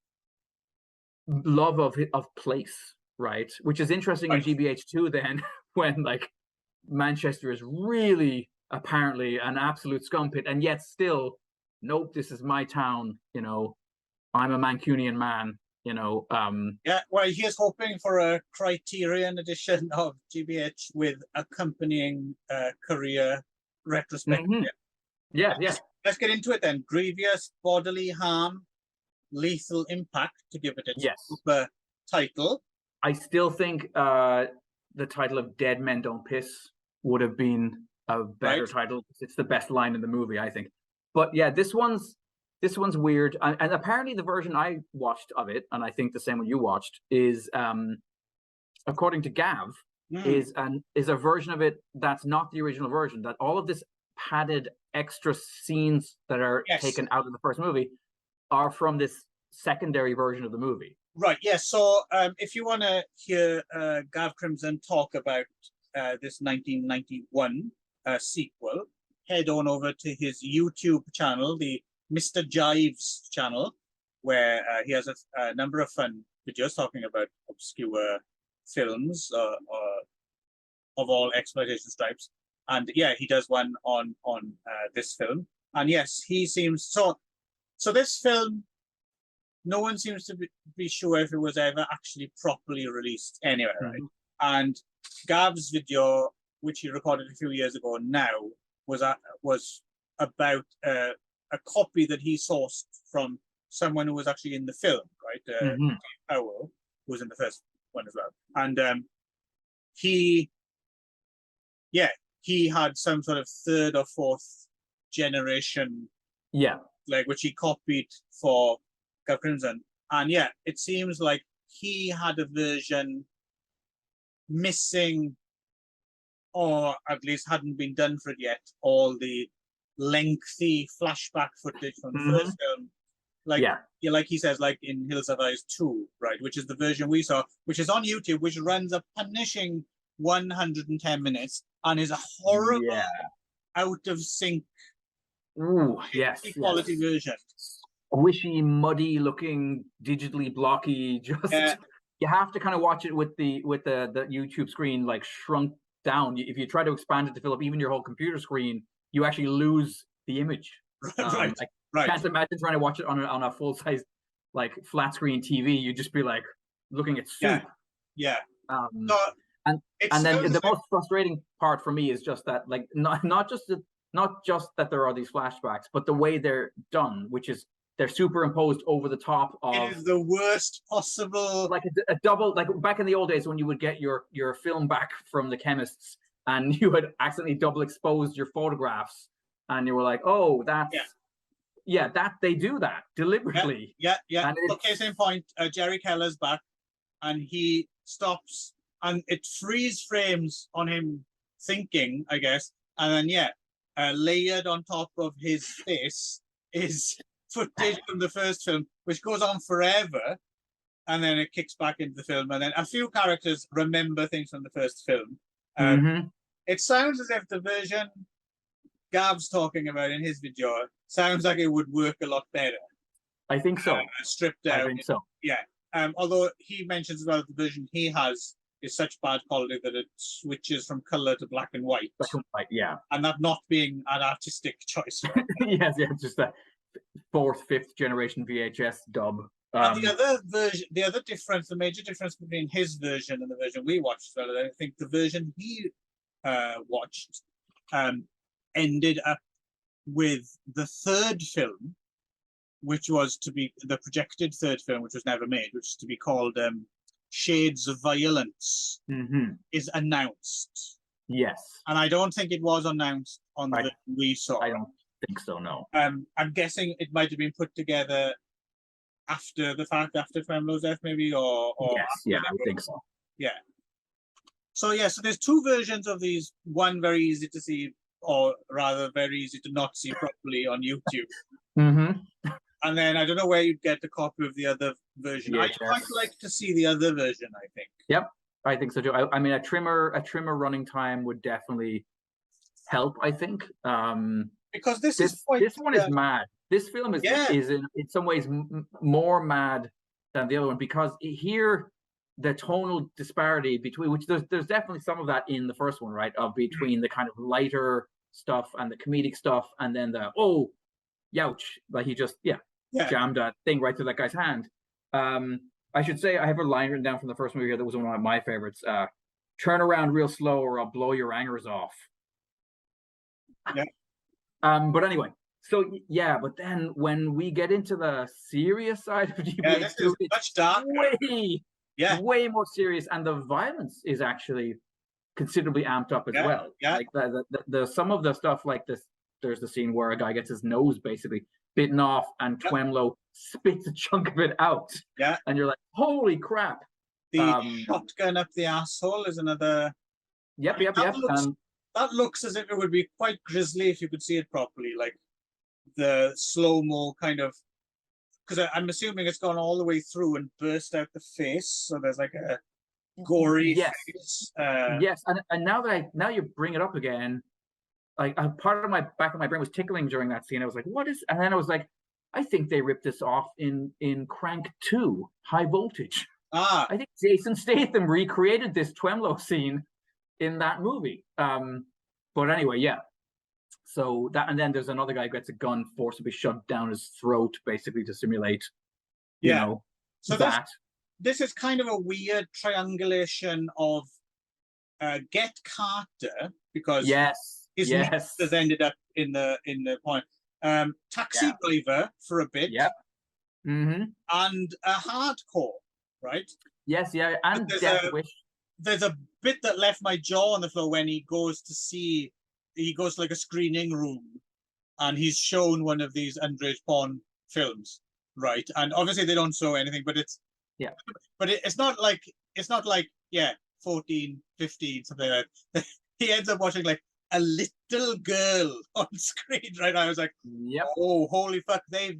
Speaker 2: love of place, right? Which is interesting in GBH too. Then when like Manchester is really apparently an absolute scum pit, and yet still, nope, this is my town. I'm a Mancunian man.
Speaker 1: Yeah, well, he is hoping for a Criterion edition of GBH with accompanying career retrospective.
Speaker 2: Yeah.
Speaker 1: Let's get into it then. Grievous bodily harm, lethal impact, to give it its proper title.
Speaker 2: I still think the title of Dead Men Don't Piss would have been a better title. It's the best line in the movie, I think. But yeah, this one's weird, and apparently the version I watched of it, and I think the same one you watched, is according to Gav, is a version of it that's not the original version. That all of this padded extra scenes that are taken out of the first movie are from this secondary version of the movie.
Speaker 1: Right. Yes. So if you want to hear Gav Crimson talk about this 1991 sequel, head on over to his YouTube channel, the Mr. Jives channel, where he has a number of fun videos talking about obscure films of all exploitation stripes. And yeah, he does one on this film. And yes, he seems so this film, no one seems to be sure if it was ever actually properly released anywhere, right? And Gav's video, which he recorded a few years ago now, was about a copy that he sourced from someone who was actually in the film, right? Dave Powell, who was in the first one as well. And he had some sort of third or fourth generation, like which he copied for Gav Crimson. And yeah, it seems like he had a version missing, or at least hadn't been done for it yet, all the lengthy flashback footage from the first film. Like he says, like in Hills Have Eyes 2, right, which is the version we saw, which is on YouTube, which runs a punishing 110 minutes and is a horrible, out of sync, quality version.
Speaker 2: Squishy, muddy looking, digitally blocky. Just you have to kind of watch it with the YouTube screen like shrunk down. If you try to expand it to fill up even your whole computer screen, you actually lose the image. I can't imagine trying to watch it on a full size like flat screen TV. You'd just be like looking at soup. And then the most frustrating part for me is just that, like, not just that there are these flashbacks, but the way they're done, which is they're superimposed over the top of.
Speaker 1: It is the worst possible.
Speaker 2: Like a double, like back in the old days when you would get your film back from the chemists and you had accidentally double exposed your photographs, and you were like, oh, that's that they do that deliberately.
Speaker 1: Yeah.
Speaker 2: And
Speaker 1: Okay, same point. Jerry Keller's back, and he stops, and it freeze frames on him thinking, I guess, and then layered on top of his face is footage from the first film, which goes on forever, and then it kicks back into the film, and then a few characters remember things from the first film. It sounds as if the version Gav's talking about in his video sounds like it would work a lot better.
Speaker 2: I think so.
Speaker 1: Stripped down.
Speaker 2: I think so.
Speaker 1: Yeah. Although he mentions as well the version he has is such bad quality that it switches from color to black and white.
Speaker 2: Black and white, yeah.
Speaker 1: And that not being an artistic choice.
Speaker 2: Yes, just a fourth, fifth generation VHS dub.
Speaker 1: And the other version, the major difference between his version and the version we watched, well, I think the version he watched ended up with the third film, which was to be the projected third film, which was never made, which is to be called Shades of Violence, is announced.
Speaker 2: Yes.
Speaker 1: And I don't think it was announced on the we saw.
Speaker 2: I don't think so, no.
Speaker 1: I'm guessing it might have been put together after the fact, after Twemlow's death, maybe, or
Speaker 2: yes, I would think so.
Speaker 1: Yeah. So there's two versions of these. One very easy to see, or rather very easy to not see properly on YouTube. And then I don't know where you'd get a copy of the other version. I'd quite like to see the other version, I think.
Speaker 2: Yep, I think so too. I mean, a trimmer running time would definitely help, I think.
Speaker 1: Because this
Speaker 2: one is mad. This film is in some ways more mad than the other one, because here the tonal disparity between, which there's definitely some of that in the first one, right? Of between the kind of lighter stuff and the comedic stuff, and then the youch, like he just jammed a thing right through that guy's hand. I should say I have a line written down from the first movie here that was one of my favorites. Turn around real slow or I'll blow your angers off.
Speaker 1: Yeah.
Speaker 2: But anyway, so but then when we get into the serious side of GBH,
Speaker 1: this is much darker.
Speaker 2: Way more serious, and the violence is actually considerably amped up as well. Yeah. Like the some of the stuff like this, there's the scene where a guy gets his nose basically bitten off and Twemlow spits a chunk of it out. Yeah. And you're like, holy crap.
Speaker 1: The shotgun up the asshole is another.
Speaker 2: Yep.
Speaker 1: That looks as if it would be quite grisly if you could see it properly, like the slow-mo kind of, because I'm assuming it's gone all the way through and burst out the face, so there's like a gory face.
Speaker 2: Yes, and now you bring it up again, like a part of my back of my brain was tickling during that scene. I was like, what is, and then I was like, I think they ripped this off in Crank 2, High Voltage. I think Jason Statham recreated this Twemlow scene in that movie. But anyway, so that, and then there's another guy who gets a gun forcibly shoved down his throat, basically to simulate, you know, so that.
Speaker 1: This is kind of a weird triangulation of Get Carter, because his niece has ended up in the point. Taxi Driver for a bit. And a Hardcore, right?
Speaker 2: And Death Wish.
Speaker 1: There's a bit that left my jaw on the floor when he goes to like a screening room, and he's shown one of these underage porn films, right? And obviously they don't show anything, but it's it's not like 14, 15, something like that. He ends up watching like a little girl on screen, right? I was like, oh, holy fuck, they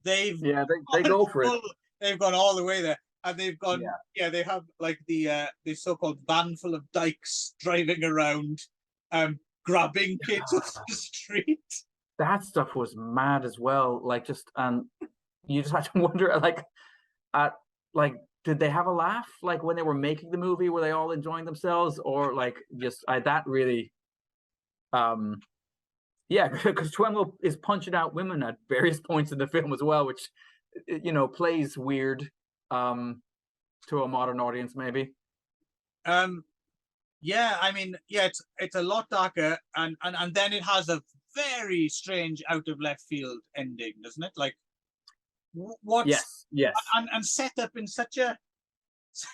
Speaker 1: go for it. They've gone all the way there. And they've gone, they have like the so-called van full of dykes driving around, grabbing kids off the street.
Speaker 2: That stuff was mad as well. Like, just you just had to wonder, did they have a laugh? Like when they were making the movie, were they all enjoying themselves, or like just that really? Because Twemlow is punching out women at various points in the film as well, which plays weird. To a modern audience, maybe. I
Speaker 1: mean, it's a lot darker, and then it has a very strange out of left field ending, doesn't it? Like what's
Speaker 2: yes.
Speaker 1: And set up in such a.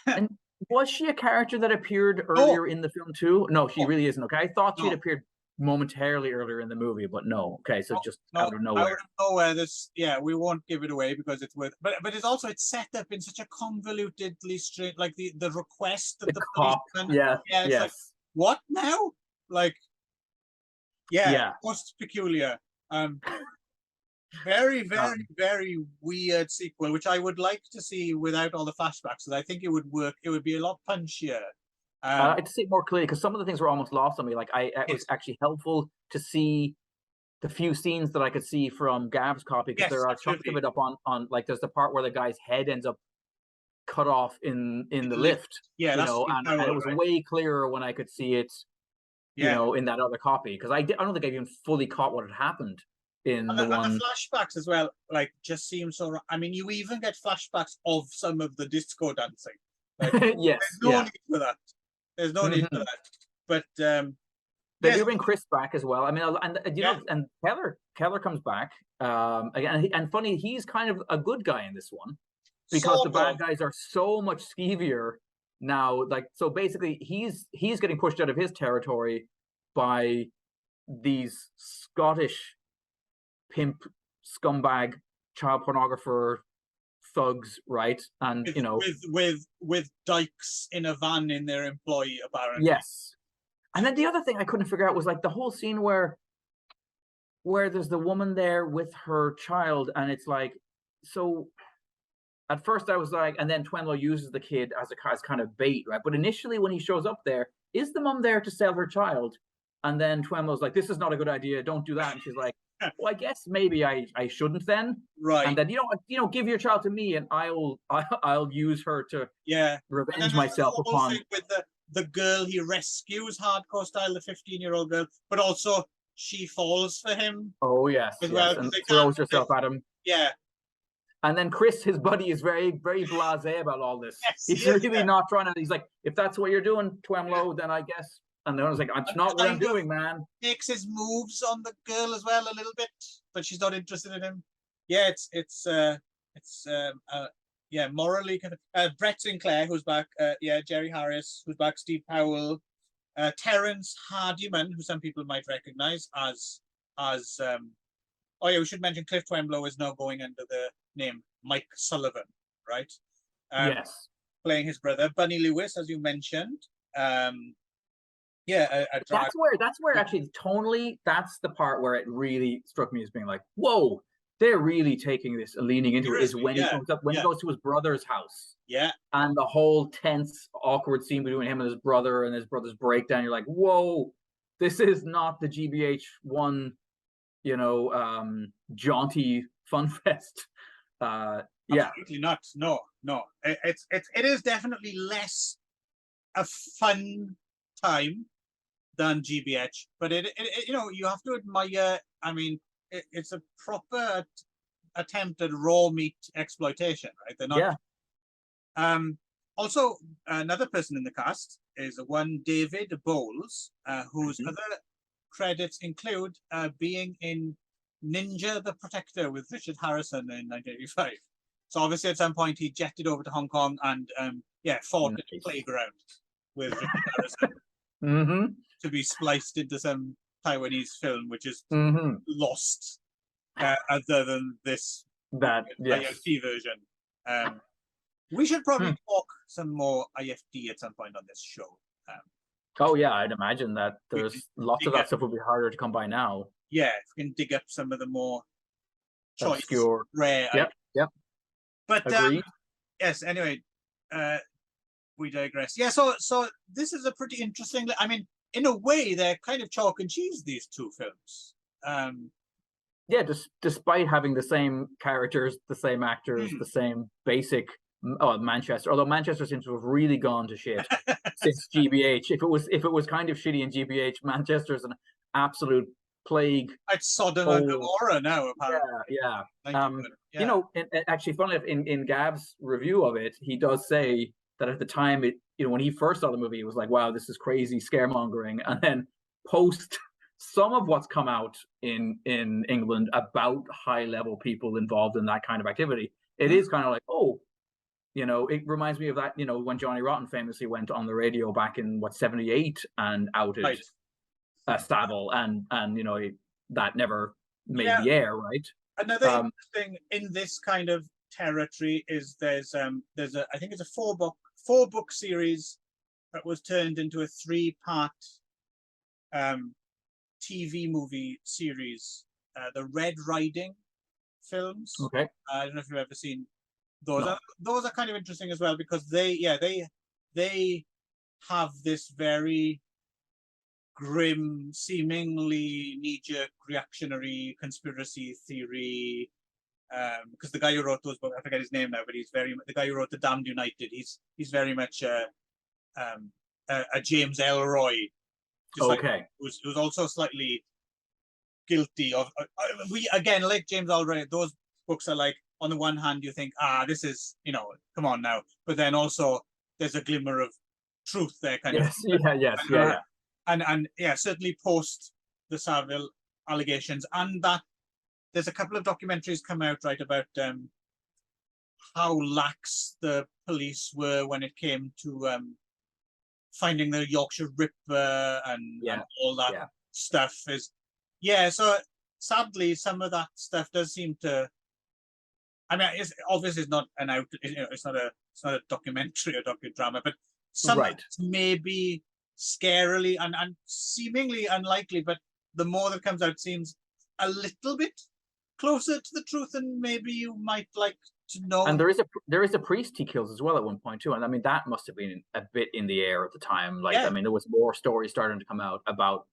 Speaker 2: And was she a character that appeared earlier in the film too? No, she really isn't. Okay, I thought she'd appeared momentarily earlier in the movie, but no. Okay, so just out of nowhere.
Speaker 1: Out of nowhere. We won't give it away because it's worth. But it's set up in such a convolutedly straight, like the request of the
Speaker 2: cop.
Speaker 1: Policeman. It's like, what now? Like, most peculiar. Very, very, very weird sequel, which I would like to see without all the flashbacks. So I think it would work. It would be a lot punchier.
Speaker 2: I'd like to see it more clearly because some of the things were almost lost on me. Like it was actually helpful to see the few scenes that I could see from Gav's copy, because there are chunks of it up on like there's the part where the guy's head ends up cut off in the lift.
Speaker 1: Yeah,
Speaker 2: you know, and it was way clearer when I could see it. You know, in that other copy, because I don't think I even fully caught what had happened. And the
Speaker 1: flashbacks as well, like, just seem so. I mean, you even get flashbacks of some of the disco dancing. Like,
Speaker 2: yes,
Speaker 1: there's no need for that. There's no need for that. But
Speaker 2: they do bring Chris back as well. I mean, and you know, and Keller comes back again, and funny, he's kind of a good guy in this one because the bad guys are so much skeevier now. Like, so basically, he's getting pushed out of his territory by these Scottish pimp, scumbag, child pornographer thugs, right? And you know,
Speaker 1: with dykes in a van in their employ, apparently.
Speaker 2: Yes. And then the other thing I couldn't figure out was like the whole scene where there's the woman there with her child, and it's like, so at first I was like, and then Twemlow uses the kid as kind of bait, right? But initially when he shows up there, is the mom there to sell her child? And then Twemlow's like, this is not a good idea, don't do that. And she's like, well, I guess maybe I shouldn't then.
Speaker 1: Right.
Speaker 2: And then you know, give your child to me, and I'll use her to revenge myself upon.
Speaker 1: With the girl he rescues, hardcore style, the 15-year-old girl, but also she falls for him.
Speaker 2: Oh yes,
Speaker 1: well,
Speaker 2: and throws herself at him.
Speaker 1: Yeah.
Speaker 2: And then Chris, his buddy, is very, very blasé about all this. He's really not trying to. He's like, if that's what you're doing, Twemlow, then I guess. And then I was like, it's not what I'm doing, man.
Speaker 1: Makes his moves on the girl as well a little bit, but she's not interested in him. Yeah, it's morally kind of. Brett Sinclair, who's back. Jerry Harris, who's back. Steve Powell, Terence Hardiman, who some people might recognize as. We should mention Cliff Twemlow is now going under the name Mike Sullivan, right?
Speaker 2: Yes.
Speaker 1: Playing his brother, Bunny Lewis, as you mentioned.
Speaker 2: That's where actually tonally, that's the part where it really struck me as being like, whoa, they're really taking this and leaning into it. Is when he comes up, when he goes to his brother's house, and the whole tense, awkward scene between him and his brother, and his brother's breakdown. You're like, whoa, this is not the GBH one, you know, jaunty fun fest.
Speaker 1: Absolutely not. No. It is definitely less a fun time than GBH, but it you know, you have to admire. I mean, it's a proper attempt at raw meat exploitation, right? They're not. Yeah. Also, another person in the cast is one David Bowles, whose other credits include being in Ninja the Protector with Richard Harrison in 1985. So obviously, at some point, he jetted over to Hong Kong and fought at the playground with Richard Harrison to be spliced into some Taiwanese film, which is lost, other than this IFT version. We should probably talk some more IFT at some point on this show.
Speaker 2: I'd imagine that there's lots of that stuff will be harder to come by now.
Speaker 1: Yeah, if we can dig up some of the more
Speaker 2: obscure,
Speaker 1: rare.
Speaker 2: Yep.
Speaker 1: But yes. Anyway, we digress. Yeah. So this is a pretty interesting. I mean, in a way, they're kind of chalk and cheese, these two films.
Speaker 2: Despite having the same characters, the same actors, the same basic. Manchester, although Manchester seems to have really gone to shit since GBH. If it was kind of shitty in GBH, Manchester's an absolute plague.
Speaker 1: It's Sodom and Gomorrah now, apparently.
Speaker 2: Yeah. You know, actually, funnily enough, in Gav's review of it, he does say that at the time, when he first saw the movie, he was like, "Wow, this is crazy scaremongering," and then post some of what's come out in England about high level people involved in that kind of activity, it is kind of like, oh, you know, it reminds me of that, you know, when Johnny Rotten famously went on the radio back in what 78 and outed Savile, and you know, that never made the air, right?
Speaker 1: Another interesting in this kind of territory is there's a I think it's a four book series that was turned into a 3-part TV movie series, the Red Riding films.
Speaker 2: Okay.
Speaker 1: I don't know if you've ever seen those.
Speaker 2: No.
Speaker 1: Those are kind of interesting as well, because they have this very grim, seemingly knee-jerk reactionary conspiracy theory. Because the guy who wrote those books, I forget his name now, but the guy who wrote The Damned United. He's very much a James Elroy.
Speaker 2: Okay.
Speaker 1: Who's also slightly guilty of again, like James Elroy. Those books are like, on the one hand, you think, this is, you know, come on now, but then also there's a glimmer of truth there, kind of. And certainly post the Savile allegations, and that there's a couple of documentaries come out, right, about how lax the police were when it came to finding the Yorkshire Ripper and all that stuff. So sadly, some of that stuff does seem to. I mean, it's obviously not it's not a documentary or docudrama, but some of it's maybe scarily and seemingly unlikely, but the more that comes out seems a little bit closer to the truth than maybe you might like to know.
Speaker 2: And there is a priest he kills as well at one point too, and I mean that must have been a bit in the air at the time. Like, I mean, there was more stories starting to come out about,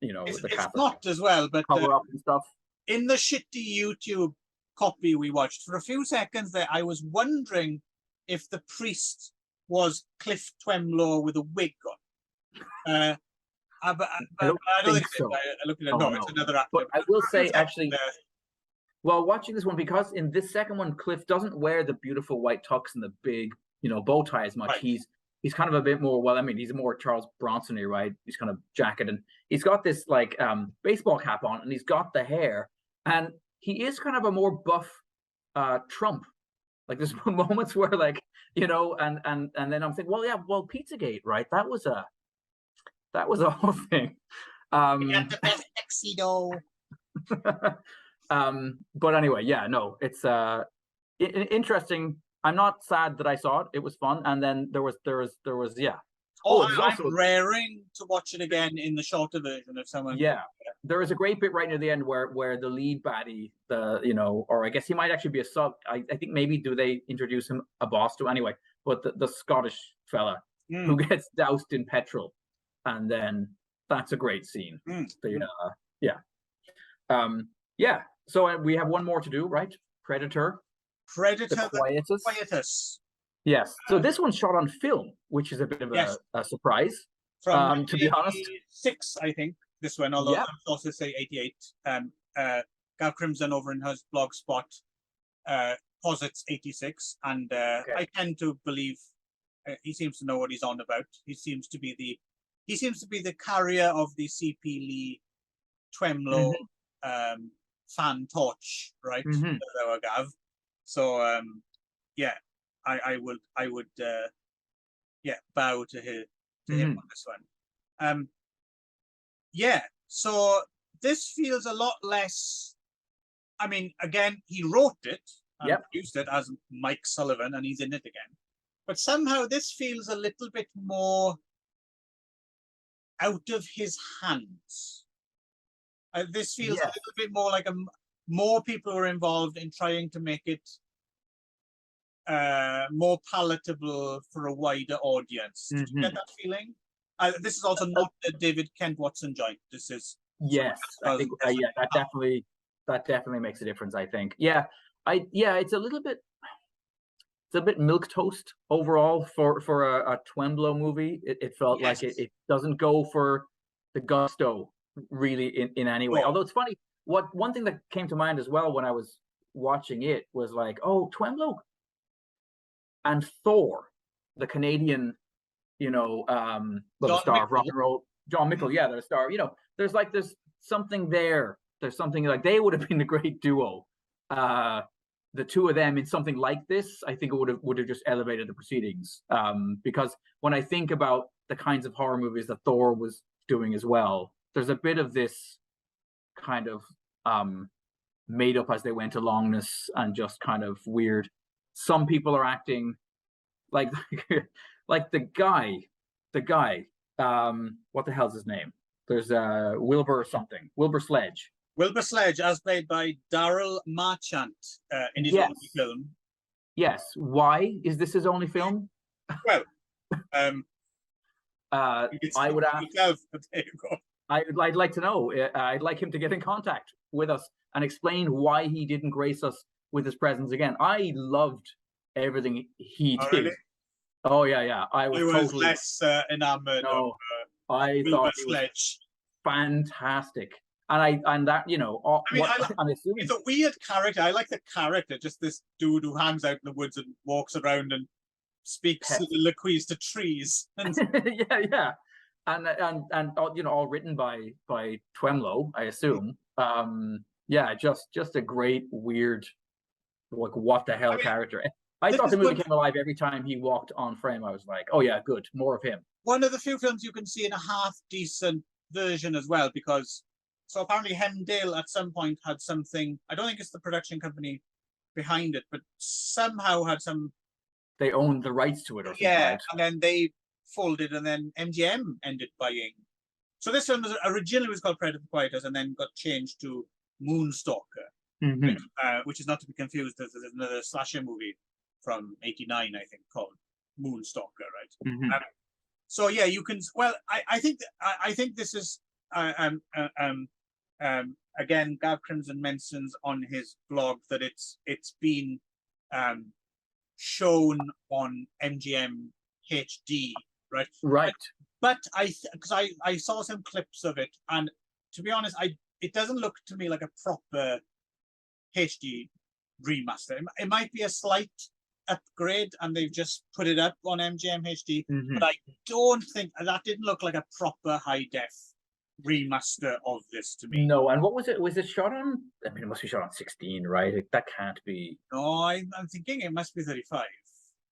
Speaker 2: you know, the Catholic
Speaker 1: not as well, but
Speaker 2: cover up and stuff.
Speaker 1: In the shitty YouTube copy we watched, for a few seconds there, I was wondering if the priest was Cliff Twemlow with a wig on. I don't think so. I looked at it. No, it's another actor.
Speaker 2: But I will say, actually, well, watching this one, because in this second one, Cliff doesn't wear the beautiful white tux and the big, you know, bow tie as much. Right. He's kind of a bit more, well, I mean, he's more Charles Bronson-y, right? He's kind of jacket, and he's got this like baseball cap on, and he's got the hair, and he is kind of a more buff Trump. Like, there's moments where, like, you know, and then I'm thinking, well, Pizzagate, right? That was a whole thing.
Speaker 1: You got the best tuxedo.
Speaker 2: But anyway, it's interesting. I'm not sad that I saw it. It was fun, and then there was.
Speaker 1: I'm raring to watch it again in the shorter version if someone.
Speaker 2: Yeah, there is a great bit right near the end where the lead baddie, or I guess he might actually be a sub. I think maybe do they introduce him a boss to anyway, but the Scottish fella who gets doused in petrol, and then that's a great scene. So we have one more to do, right? Predator,
Speaker 1: the
Speaker 2: Quietus. Yes. So this one's shot on film, which is a bit of a surprise.
Speaker 1: From
Speaker 2: to be honest,
Speaker 1: 86, I think this one. Although some sources say 88. Gav Crimson over in his blog spot posits 86, and I tend to believe he seems to know what he's on about. He seems to be the carrier of the C.P. Lee Twemlow fan torch, right? Our Gav. So I would bow to him on this one. So this feels a lot less. I mean, again, he wrote it and produced it as Mike Sullivan, and he's in it again. But somehow this feels a little bit more out of his hands. This feels a little bit more like more people were involved in trying to make it more palatable for a wider audience. Did you get that feeling? This is also not a David Kent Watson joint. This is
Speaker 2: I think that definitely makes a difference. I think it's a little bit. It's a bit milquetoast overall for a Twemlow movie. It felt like it doesn't go for the gusto really in any way. Although it's funny, one thing that came to mind as well when I was watching it was like, oh, Twemlow and Thor, the Canadian, the star of rock and roll, John Mickle, the star. There's something there. There's something like they would have been a great duo. The two of them in something like this, I think it would have just elevated the proceedings. Because when I think about the kinds of horror movies that Thor was doing as well, there's a bit of this kind of made up as they went alongness and just kind of weird. Some people are acting like like the guy. What the hell's his name? There's Wilbur something. Wilbur Sledge.
Speaker 1: Wilbur Sledge, as played by Daryl Marchant in his only film.
Speaker 2: Yes. Why is this his only film?
Speaker 1: Well,
Speaker 2: I would ask.
Speaker 1: Yourself, but there you go.
Speaker 2: I'd like to know. I'd like him to get in contact with us and explain why he didn't grace us with his presence again. I loved everything he did. Really? Oh yeah. I was totally
Speaker 1: less enamored of
Speaker 2: I
Speaker 1: Wilbur
Speaker 2: thought it was
Speaker 1: Sledge.
Speaker 2: Fantastic. And that, you know,
Speaker 1: it's a weird character. I like the character, just this dude who hangs out in the woods and walks around and speaks soliloquies to trees.
Speaker 2: yeah. And you know, all written by Twemlow, I assume. Just a great weird, like, what the hell character. I thought the movie came alive every time he walked on frame. I was like, oh yeah, good, more of him.
Speaker 1: One of the few films you can see in a half decent version as well, because so apparently Hemdale at some point had something. I don't think it's the production company behind it, but somehow had some.
Speaker 2: They owned the rights to it, or something.
Speaker 1: Yeah,
Speaker 2: right?
Speaker 1: And then they folded, and then MGM ended buying. So this film originally was called Predator Quietus, and then got changed to Moonstalker, which is not to be confused. There's another slasher movie from '89, I think, called Moonstalker, right? So yeah, you can. Well, I think this is again, Gav Crimson mentions on his blog that it's been shown on MGM HD, right?
Speaker 2: Right.
Speaker 1: But because I saw some clips of it, and to be honest, it doesn't look to me like a proper HD remaster. It might be a slight upgrade, and they've just put it up on MGM HD. But I don't think that didn't look like a proper high def remaster of this to me.
Speaker 2: No, and what was it? Was it shot on? I mean, it must be shot on 16, right? That can't be.
Speaker 1: No, I'm thinking it must be 35.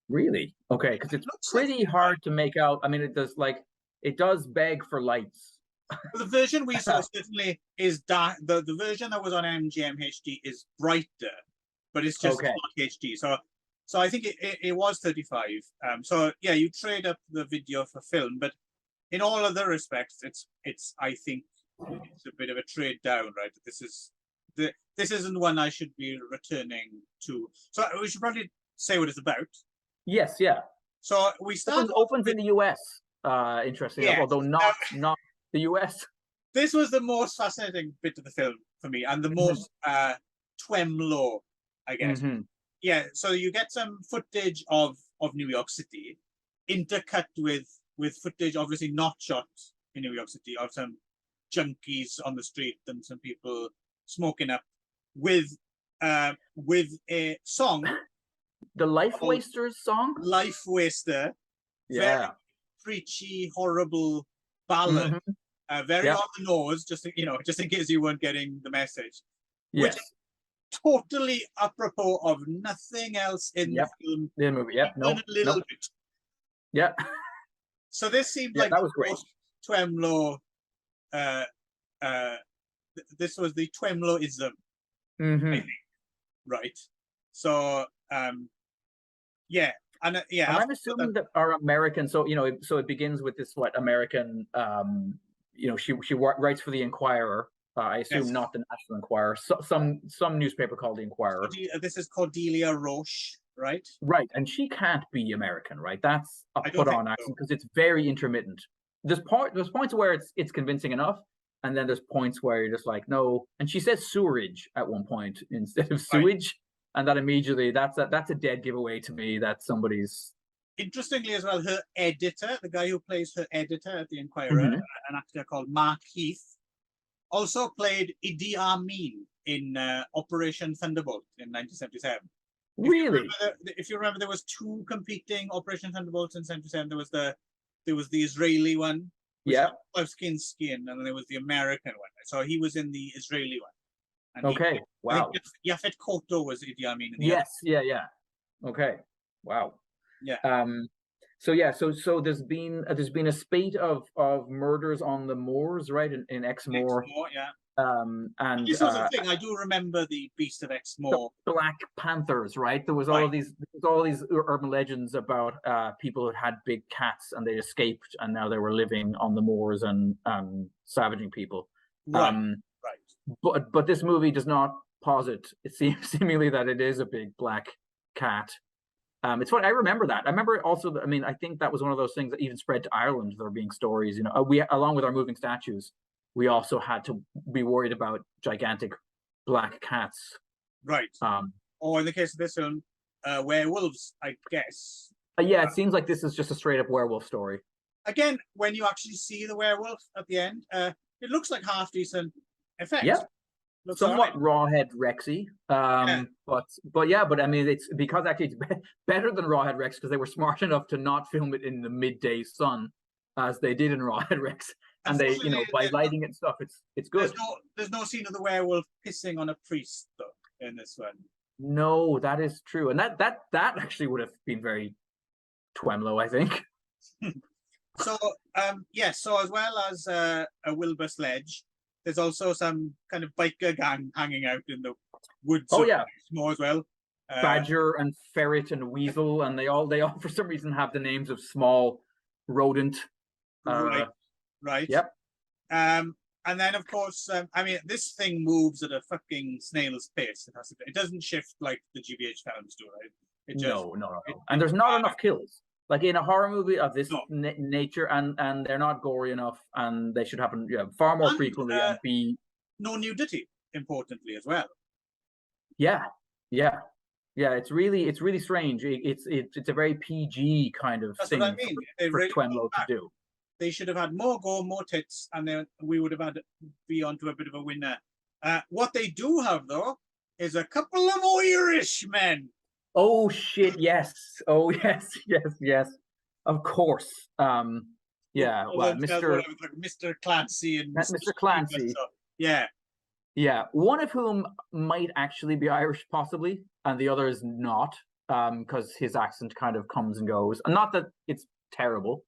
Speaker 2: Really? Okay, because it's pretty hard to make out. I mean, it does beg for lights.
Speaker 1: The version we saw certainly is dark. The version that was on MGM HD is brighter, but it's just not HD. So I think it was 35. So yeah, you trade up the video for film, but in all other respects, it's I think it's a bit of a trade down, right? This isn't one I should be returning to. So we should probably say what it's about.
Speaker 2: Yes, yeah.
Speaker 1: So we start.
Speaker 2: It opens in the US, interestingly, although not the US.
Speaker 1: This was the most fascinating bit of the film for me, and the most Twemlow, I guess. Yeah, so you get some footage of New York City, intercut with footage obviously not shot in New York City, of some junkies on the street and some people smoking up, with a song.
Speaker 2: The Life Wasters song?
Speaker 1: Life Waster.
Speaker 2: Yeah.
Speaker 1: Very preachy, horrible ballad. Very on the nose, just in case you weren't getting the message.
Speaker 2: Yes.
Speaker 1: Which is totally apropos of nothing else in the film.
Speaker 2: The movie, yeah.
Speaker 1: A little bit.
Speaker 2: Yeah.
Speaker 1: So this seemed like
Speaker 2: that was great.
Speaker 1: Twemlow. This was the Twemlowism, I think. Right. So yeah. And
Speaker 2: I'm assuming that our American, so it begins with this American, she writes for the Inquirer. I assume not the National Enquirer, some newspaper called the Inquirer.
Speaker 1: This is Cordelia Roche, right?
Speaker 2: Right, and she can't be American, right? That's a put-on accent because it's very intermittent. There's points where it's convincing enough, and then there's points where you're just like, no. And she says sewerage at one point instead of sewage, and that immediately that's a dead giveaway to me that somebody's. Interestingly
Speaker 1: as well, her editor, the guy who plays her editor at the Inquirer, an actor called Mark Heath, also played Idi Amin in Operation Thunderbolt in 1977.
Speaker 2: Really?
Speaker 1: If you remember, there was two competing Operation Thunderbolts in 1977. There was the Israeli one,
Speaker 2: Yeah.
Speaker 1: Of Skin, and then there was the American one. So he was in the Israeli one. And
Speaker 2: Okay. Wow.
Speaker 1: I think Yaphet Kotto was Idi Amin in the
Speaker 2: Yes. Yeah. Yeah. Okay. Wow.
Speaker 1: Yeah.
Speaker 2: So yeah. So there's been a spate of murders on the moors, right? In Exmoor.
Speaker 1: Exmoor, yeah.
Speaker 2: And
Speaker 1: this was the thing. I do remember the Beast of Exmoor.
Speaker 2: Black Panthers, right? There was all these urban legends about people who had big cats and they escaped and now they were living on the moors and savaging people.
Speaker 1: Right.
Speaker 2: But this movie does not posit, it seems seemingly, that it is a big black cat. It's funny. I remember that. I remember also. I mean, I think that was one of those things that even spread to Ireland. There being stories, we, along with our moving statues, we also had to be worried about gigantic black cats.
Speaker 1: Right. Or in the case of this film, werewolves, I guess.
Speaker 2: Yeah, it seems like this is just a straight up werewolf story.
Speaker 1: Again, when you actually see the werewolf at the end, it looks like half decent effects.
Speaker 2: Yeah.
Speaker 1: Looks
Speaker 2: somewhat
Speaker 1: right.
Speaker 2: Rawhead Rexy, but I mean, it's because actually it's better than Rawhead Rex because they were smart enough to not film it in the midday sun as they did in Rawhead Rex, and they, by lighting it and stuff, it's good.
Speaker 1: There's no scene of the werewolf pissing on a priest though in this one.
Speaker 2: No, that is true, and that actually would have been very Twemlow, I think.
Speaker 1: So so as well as a Wilbur sledge, there's also some kind of biker gang hanging out in the woods.
Speaker 2: Oh yeah,
Speaker 1: more as well.
Speaker 2: Badger and ferret and weasel, and they all for some reason have the names of small rodent.
Speaker 1: Right.
Speaker 2: Yep.
Speaker 1: And then of course, I mean, this thing moves at a fucking snail's pace. It doesn't shift like the GBH films do, right? It just,
Speaker 2: no. And there's not enough kills. Like in a horror movie of this nature, and they're not gory enough, and they should happen far more frequently and be
Speaker 1: no nudity, importantly, as well.
Speaker 2: Yeah. It's really strange. It's a very PG kind of thing
Speaker 1: what I mean.
Speaker 2: for Twemlow to do.
Speaker 1: They should have had more gore, more tits, and then we would have had to be onto a bit of a winner. What they do have though is a couple of Irish men.
Speaker 2: Oh shit! Yes. Oh yes. Of course. Well,
Speaker 1: Mr. Clancy and
Speaker 2: Mr. Clancy. Yeah. One of whom might actually be Irish, possibly, and the other is not, because his accent kind of comes and goes. And not that it's terrible,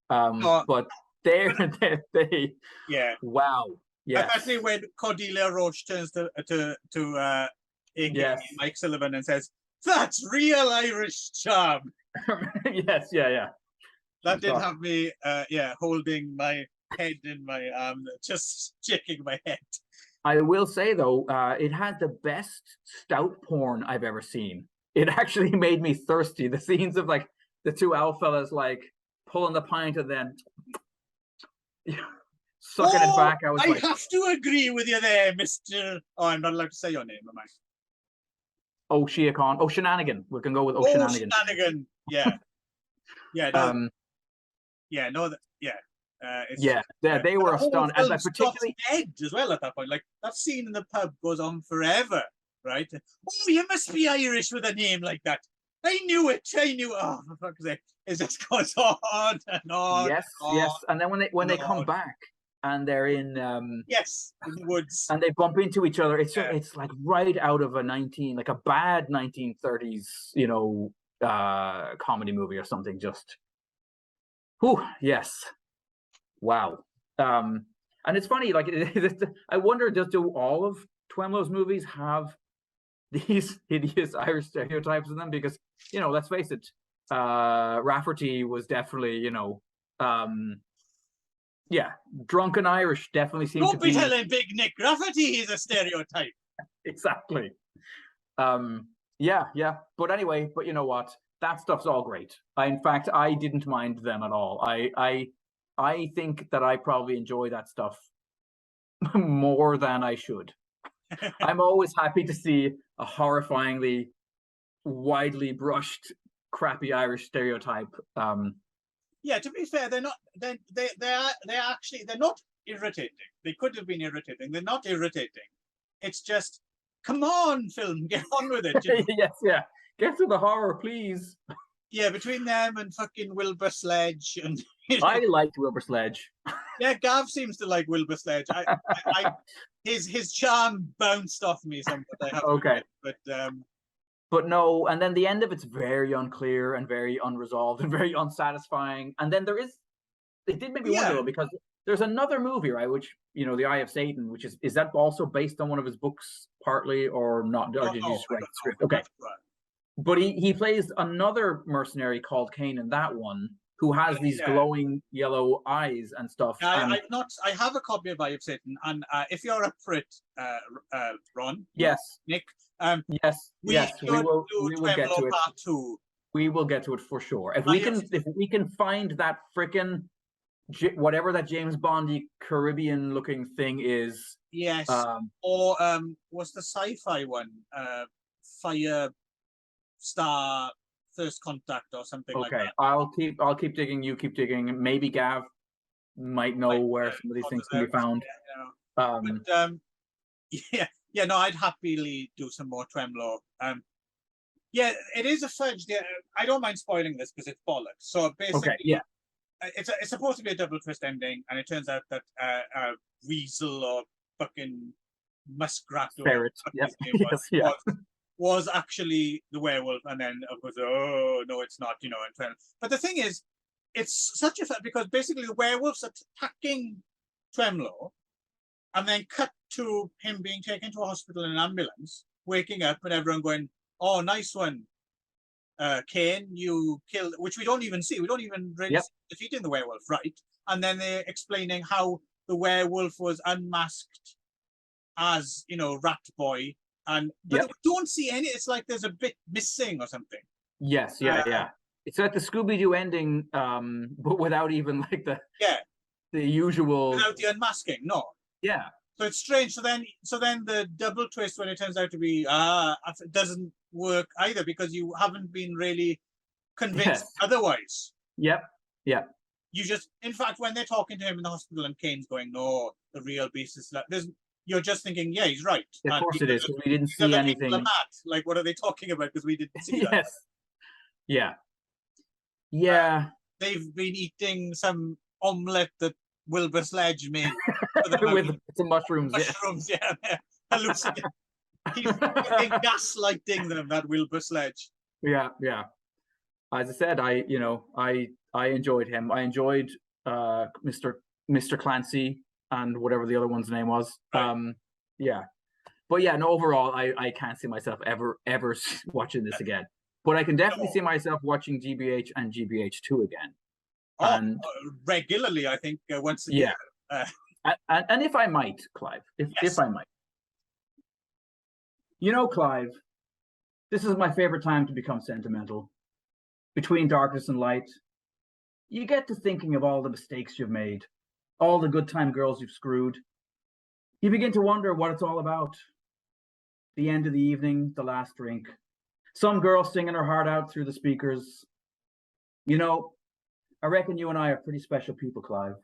Speaker 2: but they. Wow. Yeah.
Speaker 1: Especially when Cordelia Roche turns to Mike Sullivan and says, "That's real Irish charm."
Speaker 2: Yes, yeah.
Speaker 1: That did have me, holding my head in my arm, just shaking my head.
Speaker 2: I will say though, it had the best stout porn I've ever seen. It actually made me thirsty. The scenes of like the two owl fellas like pulling the pint and then sucking it back. I
Speaker 1: have to agree with you there, Mr. Oh, I'm not allowed to say your name, am I?
Speaker 2: O'Sheacon. Shenanigan. We can go with Shenanigan.
Speaker 1: Shenanigan. Yeah.
Speaker 2: They were stunned, and particularly
Speaker 1: dead as well at that point. Like that scene in the pub goes on forever, right? Oh, you must be Irish with a name like that. I knew it. Oh, for fuck's sake! It just goes on and on.
Speaker 2: Yes. And then when they come back and they're in in
Speaker 1: the woods
Speaker 2: and they bump into each other, it's like right out of a bad 1930s comedy movie or something. Just, yes. Wow. And it's funny, like, I wonder, do all of Twemlow's movies have these hideous Irish stereotypes in them? Because, let's face it, Rafferty was definitely, drunken Irish definitely seems to be...
Speaker 1: Don't be telling Big Nick Rafferty is a stereotype.
Speaker 2: Exactly. But anyway, you know what? That stuff's all great. In fact, I didn't mind them at all. I think that I probably enjoy that stuff more than I should. I'm always happy to see a horrifyingly widely brushed, crappy Irish stereotype. To
Speaker 1: be fair, they're not. They're not irritating. They could have been irritating. They're not irritating. It's just, come on, film, get on with it.
Speaker 2: Yes, get to the horror, please.
Speaker 1: Yeah, between them and fucking Wilbur Sledge and
Speaker 2: I liked Wilbur Sledge.
Speaker 1: Yeah, Gav seems to like Wilbur Sledge. His charm bounced off me somewhat. I have to
Speaker 2: Okay.
Speaker 1: admit,
Speaker 2: But no, and then the end of it's very unclear and very unresolved and very unsatisfying. And then it did make me wonder though, because there's another movie, right? Which, The Eye of Satan, which is that also based on one of his books partly or not? Or did you just write the script? Okay. But he plays another mercenary called Cain in that one, who has these glowing yellow eyes and stuff.
Speaker 1: I have a copy of Eye of Satan, and if you're up for it, Ron.
Speaker 2: Yes.
Speaker 1: Nick.
Speaker 2: Yes. We will get to it.
Speaker 1: Part 2.
Speaker 2: We will get to it for sure. If we can find that frickin' whatever that James Bondy Caribbean looking thing is.
Speaker 1: Yes. Or what's the sci-fi one? Fire Star First Contact or something like that.
Speaker 2: Okay, I'll keep digging. You keep digging. Maybe Gav might know where some of these things can be found.
Speaker 1: No, I'd happily do some more Twemlow. Yeah, it is a fudge. Yeah, I don't mind spoiling this because it's bollocks. So basically, it's supposed to be a double twist ending, and it turns out that Weasel or fucking Muskrat or
Speaker 2: Ferret,
Speaker 1: was actually the werewolf, and then of course, oh no, it's not, and but the thing is, it's such a because basically the werewolf's attacking Twemlow, and then cut to him being taken to a hospital in an ambulance, waking up, and everyone going, "Oh, nice one, Cain, you killed," which we don't even see. We don't even really see defeating the werewolf, right? And then they're explaining how the werewolf was unmasked as, Rat Boy. But we don't see any. It's like there's a bit missing or something.
Speaker 2: Yes, yeah. It's like the Scooby-Doo ending, but without even like the usual.
Speaker 1: Without the unmasking, no.
Speaker 2: Yeah.
Speaker 1: So it's strange. So then the double twist when it turns out to be it doesn't work either because you haven't been really convinced otherwise.
Speaker 2: Yep. Yeah.
Speaker 1: You just, in fact, when they're talking to him in the hospital and Kane's going, "No, the real beast is that." You're just thinking, yeah, he's right.
Speaker 2: Of course it is, because we didn't see anything.
Speaker 1: Like, what are they talking about? Because we didn't see that.
Speaker 2: Yes. Yeah.
Speaker 1: They've been eating some omelette that Wilbur Sledge made.
Speaker 2: With some mushrooms.
Speaker 1: Mushrooms, hallucinating. He's gaslighting them, that Wilbur Sledge.
Speaker 2: Yeah. As I said, I enjoyed him. I enjoyed Mr. Clancy and whatever the other one's name was. But overall, I can't see myself ever watching this again. But I can definitely see myself watching GBH and GBH2 again.
Speaker 1: Regularly, I think, once a year.
Speaker 2: And if I might, Clive, if I might. Clive, this is my favorite time to become sentimental. Between darkness and light, you get to thinking of all the mistakes you've made, all the good time girls you've screwed. You begin to wonder what it's all about. The end of the evening, the last drink. Some girl singing her heart out through the speakers. I reckon you and I are pretty special people, Clive.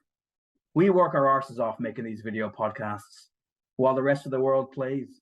Speaker 2: We work our arses off making these video podcasts while the rest of the world plays.